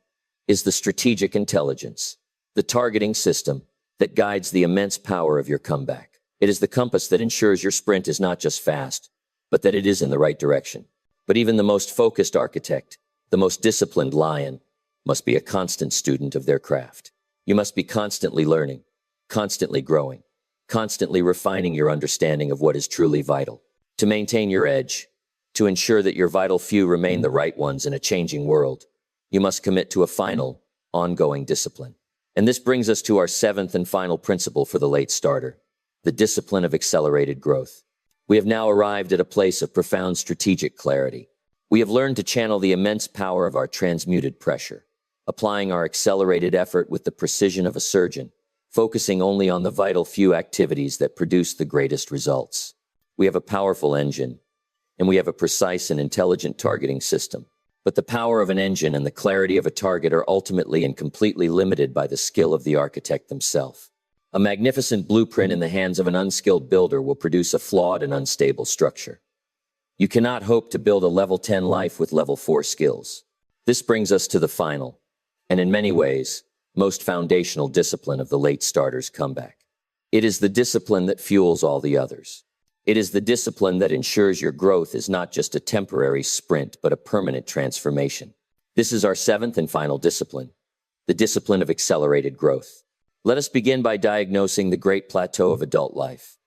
is the strategic intelligence, the targeting system that guides the immense power of your comeback. It is the compass that ensures your sprint is not just fast, but that it is in the right direction. But even the most focused architect, the most disciplined lion, must be a constant student of their craft. You must be constantly learning, constantly growing, constantly refining your understanding of what is truly vital. To maintain your edge, to ensure that your vital few remain the right ones in a changing world, you must commit to a final, ongoing discipline. And this brings us to our seventh and final principle for the late starter, the discipline of accelerated growth. We have now arrived at a place of profound strategic clarity. We have learned to channel the immense power of our transmuted pressure, applying our accelerated effort with the precision of a surgeon, focusing only on the vital few activities that produce the greatest results. We have a powerful engine, and we have a precise and intelligent targeting system. But the power of an engine and the clarity of a target are ultimately and completely limited by the skill of the architect themselves. A magnificent blueprint in the hands of an unskilled builder will produce a flawed and unstable structure. You cannot hope to build a level 10 life with level 4 skills. This brings us to the final, and in many ways, most foundational discipline of the late starter's comeback. It is the discipline that fuels all the others. It is the discipline that ensures your growth is not just a temporary sprint, but a permanent transformation. This is our seventh and final discipline, the discipline of accelerated growth. Let us begin by diagnosing the great plateau of adult life.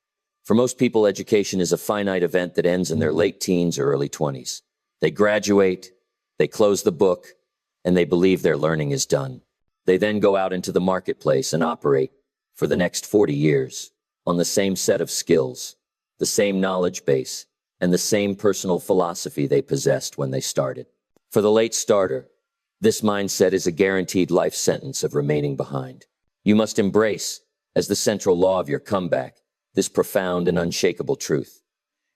For most people, education is a finite event that ends in their late teens or early 20s. They graduate, they close the book, and they believe their learning is done. They then go out into the marketplace and operate for the next 40 years on the same set of skills, the same knowledge base, and the same personal philosophy they possessed when they started. For the late starter, this mindset is a guaranteed life sentence of remaining behind. You must embrace, as the central law of your comeback, this profound and unshakable truth.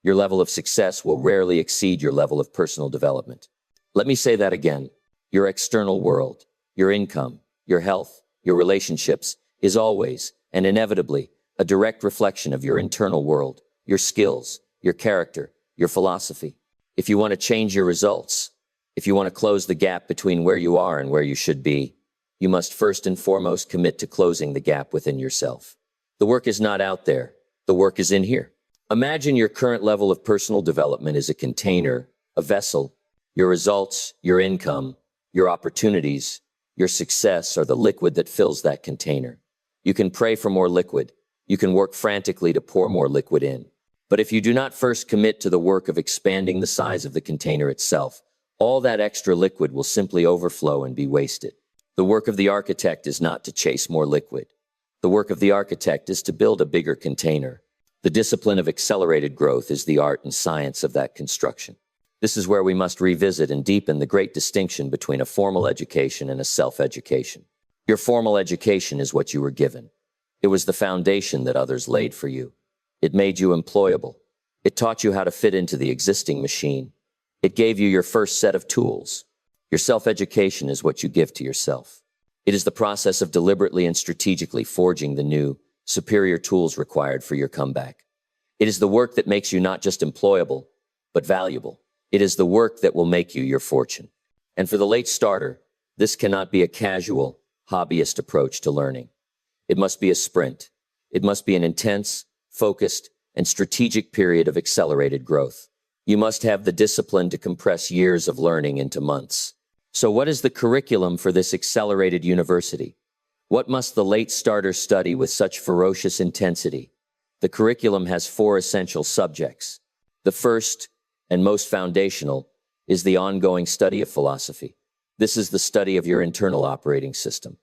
Your level of success will rarely exceed your level of personal development. Let me say that again. Your external world, your income, your health, your relationships is always and inevitably a direct reflection of your internal world, your skills, your character, your philosophy. If you want to change your results, if you want to close the gap between where you are and where you should be, you must first and foremost commit to closing the gap within yourself. The work is not out there. The work is in here. Imagine your current level of personal development is a container, a vessel. Your results, your income, your opportunities, your success are the liquid that fills that container. You can pray for more liquid. You can work frantically to pour more liquid in. But if you do not first commit to the work of expanding the size of the container itself, all that extra liquid will simply overflow and be wasted. The work of the architect is not to chase more liquid. The work of the architect is to build a bigger container. The discipline of accelerated growth is the art and science of that construction. This is where we must revisit and deepen the great distinction between a formal education and a self-education. Your formal education is what you were given. It was the foundation that others laid for you. It made you employable. It taught you how to fit into the existing machine. It gave you your first set of tools. Your self-education is what you give to yourself. It is the process of deliberately and strategically forging the new, superior tools required for your comeback. It is the work that makes you not just employable, but valuable. It is the work that will make you your fortune. And for the late starter, this cannot be a casual, hobbyist approach to learning. It must be a sprint. It must be an intense, focused, and strategic period of accelerated growth. You must have the discipline to compress years of learning into months. So what is the curriculum for this accelerated university? What must the late starter study with such ferocious intensity? The curriculum has 4 essential subjects. The first, and most foundational, is the ongoing study of philosophy. This is the study of your internal operating system.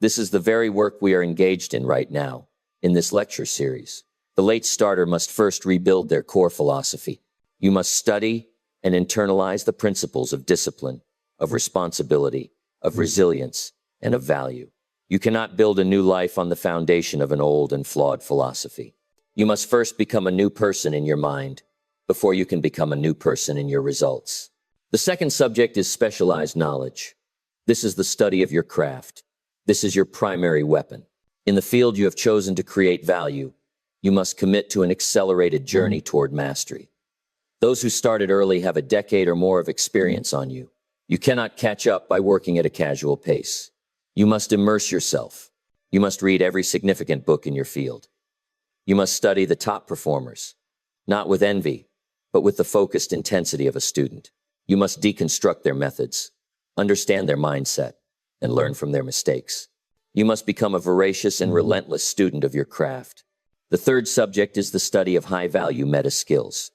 This is the very work we are engaged in right now, in this lecture series. The late starter must first rebuild their core philosophy. You must study and internalize the principles of discipline, of responsibility, of resilience, and of value. You cannot build a new life on the foundation of an old and flawed philosophy. You must first become a new person in your mind before you can become a new person in your results. The second subject is specialized knowledge. This is the study of your craft. This is your primary weapon. In the field you have chosen to create value, you must commit to an accelerated journey toward mastery. Those who started early have a decade or more of experience on you. You cannot catch up by working at a casual pace. You must immerse yourself. You must read every significant book in your field. You must study the top performers, not with envy, but with the focused intensity of a student. You must deconstruct their methods, understand their mindset, and learn from their mistakes. You must become a voracious and relentless student of your craft. The third subject is the study of high-value meta skills.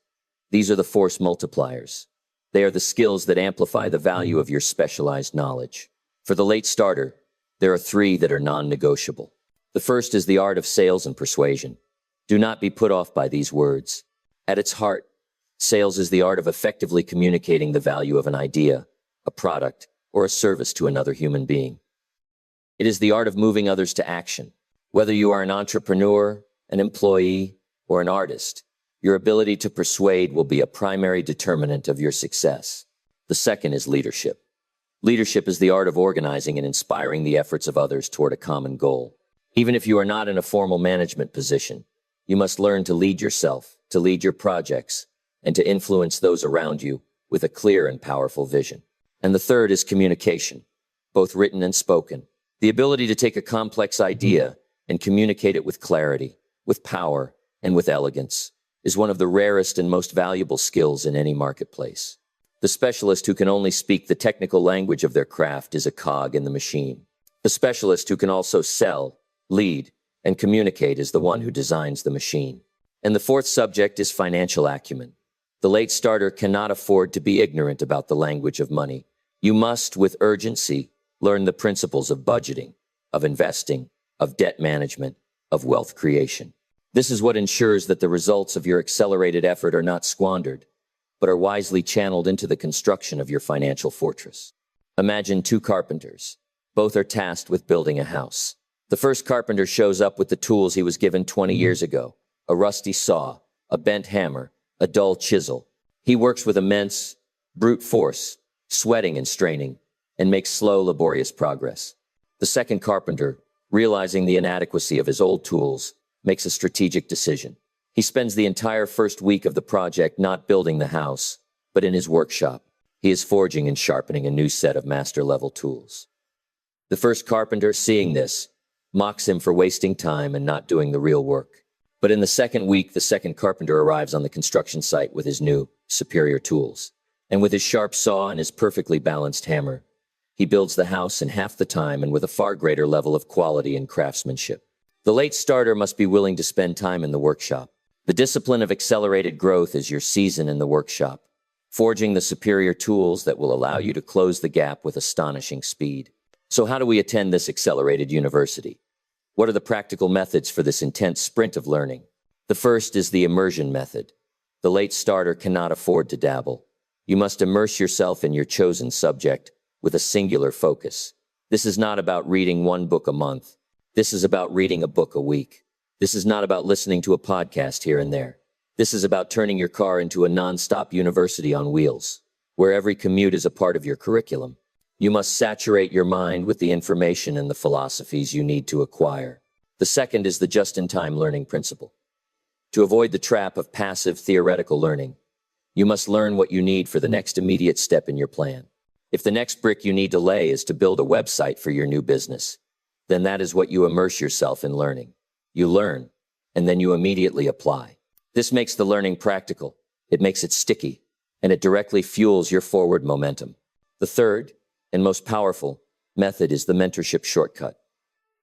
These are the force multipliers. They are the skills that amplify the value of your specialized knowledge. For the late starter, there are 3 that are non-negotiable. The first is the art of sales and persuasion. Do not be put off by these words. At its heart, sales is the art of effectively communicating the value of an idea, a product, or a service to another human being. It is the art of moving others to action. Whether you are an entrepreneur, an employee, or an artist, your ability to persuade will be a primary determinant of your success. The second is leadership. Leadership is the art of organizing and inspiring the efforts of others toward a common goal. Even if you are not in a formal management position, you must learn to lead yourself, to lead your projects, and to influence those around you with a clear and powerful vision. And the third is communication, both written and spoken. The ability to take a complex idea and communicate it with clarity, with power, and with elegance is one of the rarest and most valuable skills in any marketplace. The specialist who can only speak the technical language of their craft is a cog in the machine. The specialist who can also sell, lead, and communicate is the one who designs the machine. And the fourth subject is financial acumen. The late starter cannot afford to be ignorant about the language of money. You must, with urgency, learn the principles of budgeting, of investing, of debt management, of wealth creation. This is what ensures that the results of your accelerated effort are not squandered, but are wisely channeled into the construction of your financial fortress. Imagine 2 carpenters. Both are tasked with building a house. The first carpenter shows up with the tools he was given 20 years ago, a rusty saw, a bent hammer, a dull chisel. He works with immense, brute force, sweating and straining, and makes slow, laborious progress. The second carpenter, realizing the inadequacy of his old tools, makes a strategic decision. He spends the entire first week of the project not building the house, but in his workshop. He is forging and sharpening a new set of master-level tools. The first carpenter, seeing this, mocks him for wasting time and not doing the real work. But in the second week, the second carpenter arrives on the construction site with his new, superior tools. And with his sharp saw and his perfectly balanced hammer, he builds the house in half the time and with a far greater level of quality and craftsmanship. The late starter must be willing to spend time in the workshop. The discipline of accelerated growth is your season in the workshop, forging the superior tools that will allow you to close the gap with astonishing speed. So how do we attend this accelerated university? What are the practical methods for this intense sprint of learning? The first is the immersion method. The late starter cannot afford to dabble. You must immerse yourself in your chosen subject with a singular focus. This is not about reading 1 book a month. This is about reading a book a week. This is not about listening to a podcast here and there. This is about turning your car into a non-stop university on wheels, where every commute is a part of your curriculum. You must saturate your mind with the information and the philosophies you need to acquire. The second is the just-in-time learning principle. To avoid the trap of passive theoretical learning, you must learn what you need for the next immediate step in your plan. If the next brick you need to lay is to build a website for your new business, then that is what you immerse yourself in learning. You learn, and then you immediately apply. This makes the learning practical, it makes it sticky, and it directly fuels your forward momentum. The third, and most powerful, method is the mentorship shortcut.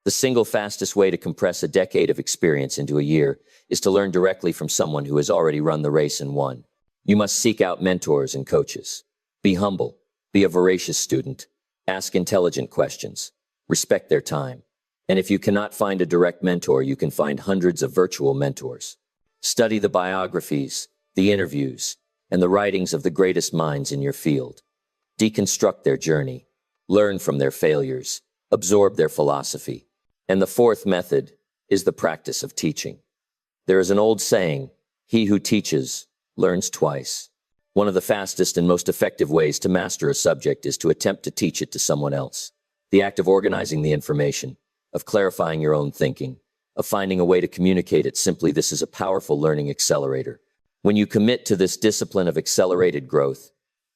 The single fastest way to compress a decade of experience into a year is to learn directly from someone who has already run the race and won. You must seek out mentors and coaches. Be humble, be a voracious student, ask intelligent questions, respect their time. And if you cannot find a direct mentor, you can find hundreds of virtual mentors. Study the biographies, the interviews, and the writings of the greatest minds in your field. Deconstruct their journey, learn from their failures, absorb their philosophy. And the fourth method is the practice of teaching. There is an old saying, "He who teaches learns twice." One of the fastest and most effective ways to master a subject is to attempt to teach it to someone else. The act of organizing the information, of clarifying your own thinking, of finding a way to communicate it simply, this is a powerful learning accelerator. When you commit to this discipline of accelerated growth,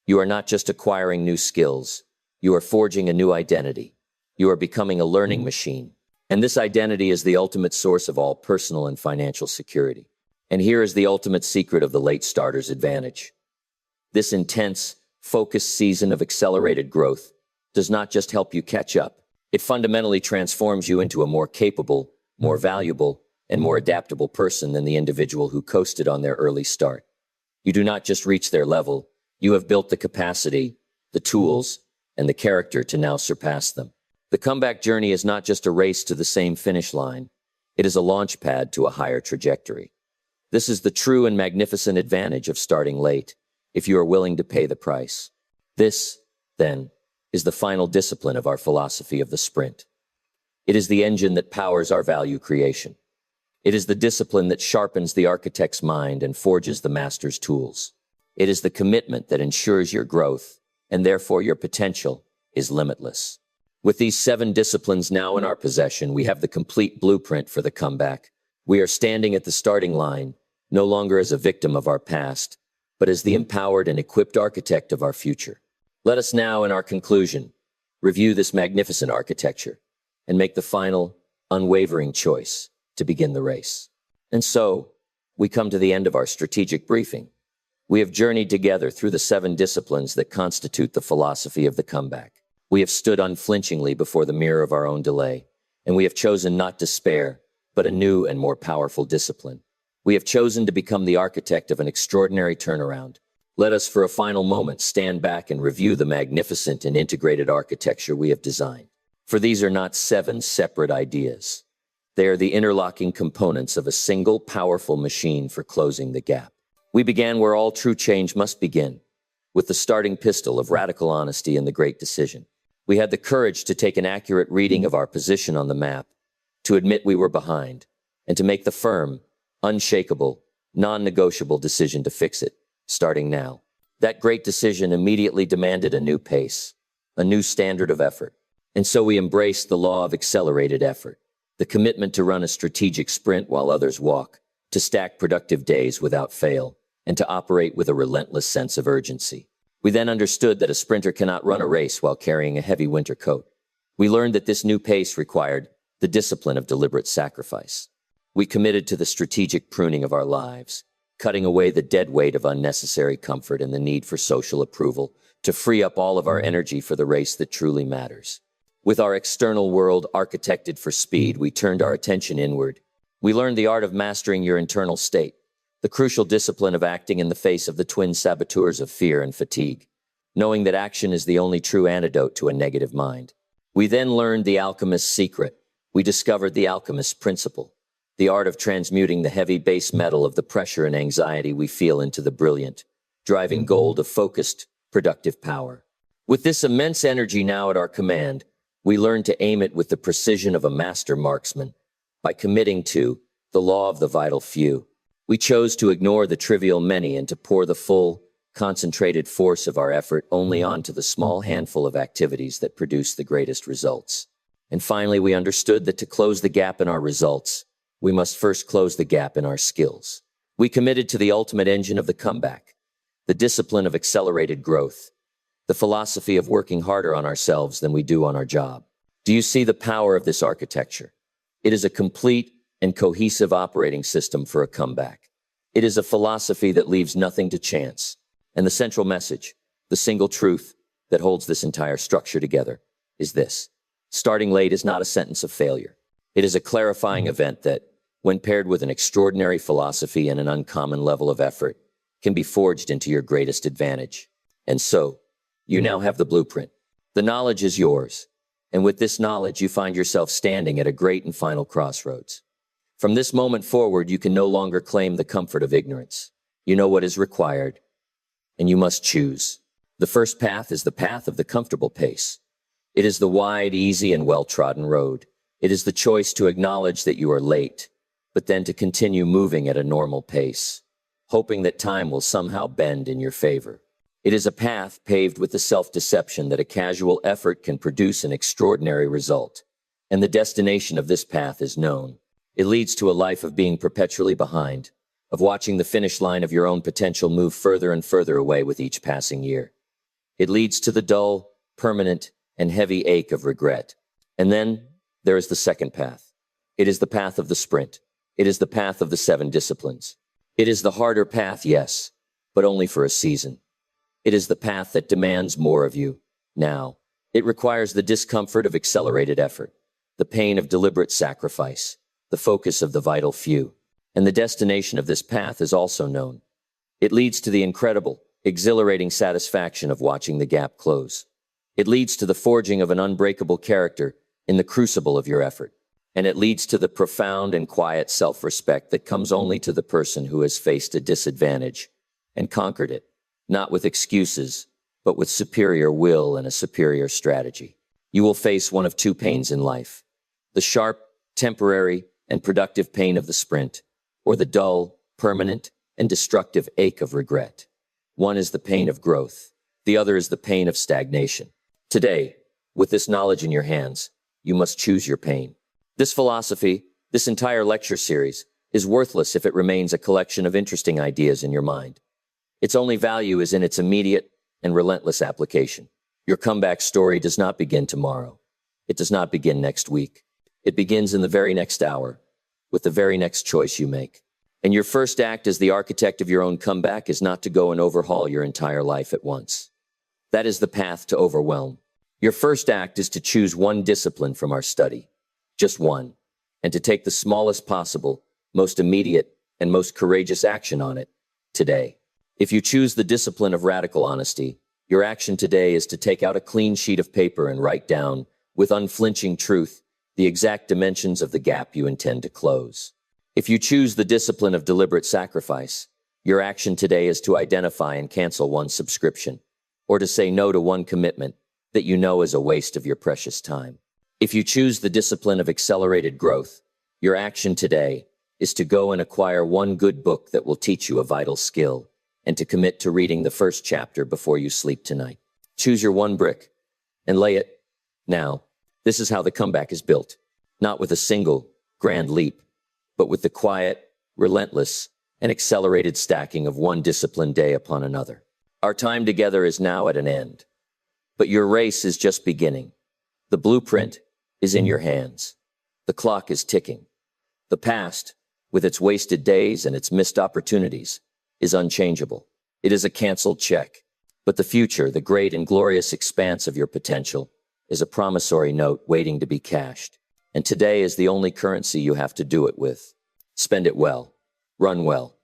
you are not just acquiring new skills, you are forging a new identity. You are becoming a learning machine. And this identity is the ultimate source of all personal and financial security. And here is the ultimate secret of the late starter's advantage. This intense, focused season of accelerated growth does not just help you catch up. It fundamentally transforms you into a more capable, more valuable, and more adaptable person than the individual who coasted on their early start. You do not just reach their level, you have built the capacity, the tools, and the character to now surpass them. The comeback journey is not just a race to the same finish line, it is a launch pad to a higher trajectory. This is the true and magnificent advantage of starting late, if you are willing to pay the price. This, then, is the final discipline of our philosophy of the sprint. It is the engine that powers our value creation. It is the discipline that sharpens the architect's mind and forges the master's tools. It is the commitment that ensures your growth, and therefore your potential, is limitless. With these 7 disciplines now in our possession, we have the complete blueprint for the comeback. We are standing at the starting line, no longer as a victim of our past, but as the empowered and equipped architect of our future. Let us now, in our conclusion, review this magnificent architecture and make the final, unwavering choice to begin the race. And so, we come to the end of our strategic briefing. We have journeyed together through the 7 disciplines that constitute the philosophy of the comeback. We have stood unflinchingly before the mirror of our own delay, and we have chosen not despair, but a new and more powerful discipline. We have chosen to become the architect of an extraordinary turnaround. Let us, for a final moment, stand back and review the magnificent and integrated architecture we have designed. For these are not 7 separate ideas. They are the interlocking components of a single, powerful machine for closing the gap. We began where all true change must begin, with the starting pistol of radical honesty and the great decision. We had the courage to take an accurate reading of our position on the map, to admit we were behind, and to make the firm, unshakable, non-negotiable decision to fix it, starting now. That great decision immediately demanded a new pace, a new standard of effort. And so we embraced the law of accelerated effort, the commitment to run a strategic sprint while others walk, to stack productive days without fail, and to operate with a relentless sense of urgency. We then understood that a sprinter cannot run a race while carrying a heavy winter coat. We learned that this new pace required the discipline of deliberate sacrifice. We committed to the strategic pruning of our lives, cutting away the dead weight of unnecessary comfort and the need for social approval, to free up all of our energy for the race that truly matters. With our external world architected for speed, we turned our attention inward. We learned the art of mastering your internal state, the crucial discipline of acting in the face of the twin saboteurs of fear and fatigue, knowing that action is the only true antidote to a negative mind. We then learned the alchemist's secret. We discovered the alchemist's principle, the art of transmuting the heavy base metal of the pressure and anxiety we feel into the brilliant, driving gold of focused, productive power. With this immense energy now at our command, we learned to aim it with the precision of a master marksman by committing to the law of the vital few. We chose to ignore the trivial many and to pour the full, concentrated force of our effort only onto the small handful of activities that produce the greatest results. And finally, we understood that to close the gap in our results, we must first close the gap in our skills. We committed to the ultimate engine of the comeback, the discipline of accelerated growth, the philosophy of working harder on ourselves than we do on our job. Do you see the power of this architecture? It is a complete and cohesive operating system for a comeback. It is a philosophy that leaves nothing to chance. And the central message, the single truth that holds this entire structure together, is this. Starting late is not a sentence of failure. It is a clarifying event that, when paired with an extraordinary philosophy and an uncommon level of effort, can be forged into your greatest advantage. And so, you now have the blueprint. The knowledge is yours. And with this knowledge, you find yourself standing at a great and final crossroads. From this moment forward, you can no longer claim the comfort of ignorance. You know what is required, and you must choose. The first path is the path of the comfortable pace. It is the wide, easy, and well-trodden road. It is the choice to acknowledge that you are late, but then to continue moving at a normal pace, hoping that time will somehow bend in your favor. It is a path paved with the self-deception that a casual effort can produce an extraordinary result, and the destination of this path is known. It leads to a life of being perpetually behind, of watching the finish line of your own potential move further and further away with each passing year. It leads to the dull, permanent, and heavy ache of regret. And then there is the second path. It is the path of the sprint. It is the path of the 7 disciplines. It is the harder path, yes, but only for a season. It is the path that demands more of you now. It requires the discomfort of accelerated effort, the pain of deliberate sacrifice, the focus of the vital few. And the destination of this path is also known. It leads to the incredible, exhilarating satisfaction of watching the gap close. It leads to the forging of an unbreakable character in the crucible of your effort. And it leads to the profound and quiet self-respect that comes only to the person who has faced a disadvantage and conquered it, not with excuses, but with superior will and a superior strategy. You will face one of 2 pains in life: the sharp, temporary, and productive pain of the sprint, or the dull, permanent, and destructive ache of regret. One is the pain of growth. The other is the pain of stagnation. Today, with this knowledge in your hands, you must choose your pain. This philosophy, this entire lecture series, is worthless if it remains a collection of interesting ideas in your mind. Its only value is in its immediate and relentless application. Your comeback story does not begin tomorrow. It does not begin next week. It begins in the very next hour, with the very next choice you make. And your first act as the architect of your own comeback is not to go and overhaul your entire life at once. That is the path to overwhelm. Your first act is to choose one discipline from our study, just one, and to take the smallest possible, most immediate, and most courageous action on it today. If you choose the discipline of radical honesty, your action today is to take out a clean sheet of paper and write down, with unflinching truth, the exact dimensions of the gap you intend to close. If you choose the discipline of deliberate sacrifice, your action today is to identify and cancel one subscription, or to say no to one commitment that you know is a waste of your precious time. If you choose the discipline of accelerated growth, your action today is to go and acquire one good book that will teach you a vital skill, and to commit to reading the first chapter before you sleep tonight. Choose your one brick and lay it now. This is how the comeback is built, not with a single grand leap, but with the quiet, relentless, and accelerated stacking of one disciplined day upon another. Our time together is now at an end, but your race is just beginning. The blueprint is in your hands. The clock is ticking. The past, with its wasted days and its missed opportunities, is unchangeable. It is a canceled check. But the future, the great and glorious expanse of your potential, is a promissory note waiting to be cashed. And today is the only currency you have to do it with. Spend it well. Run well.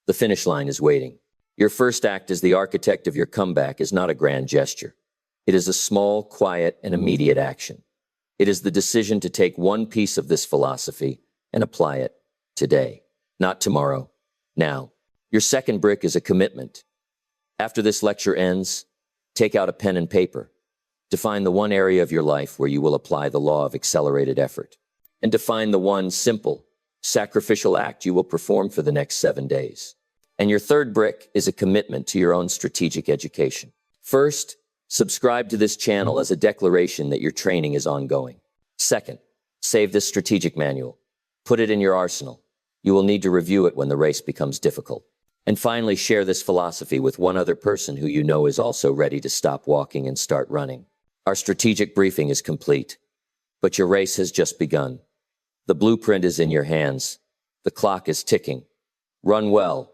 The finish line is waiting. Your first act as the architect of your comeback is not a grand gesture. It is a small, quiet, and immediate action. It is the decision to take one piece of this philosophy and apply it today, not tomorrow, now. Your second brick is a commitment. After this lecture ends, take out a pen and paper. Define the one area of your life where you will apply the law of accelerated effort. And define the one simple, sacrificial act you will perform for the next 7 days. And your third brick is a commitment to your own strategic education. First, subscribe to this channel as a declaration that your training is ongoing. Second, save this strategic manual. Put it in your arsenal. You will need to review it when the race becomes difficult. And finally, share this philosophy with one other person who you know is also ready to stop walking and start running. Our strategic briefing is complete, but your race has just begun. The blueprint is in your hands. The clock is ticking. Run well,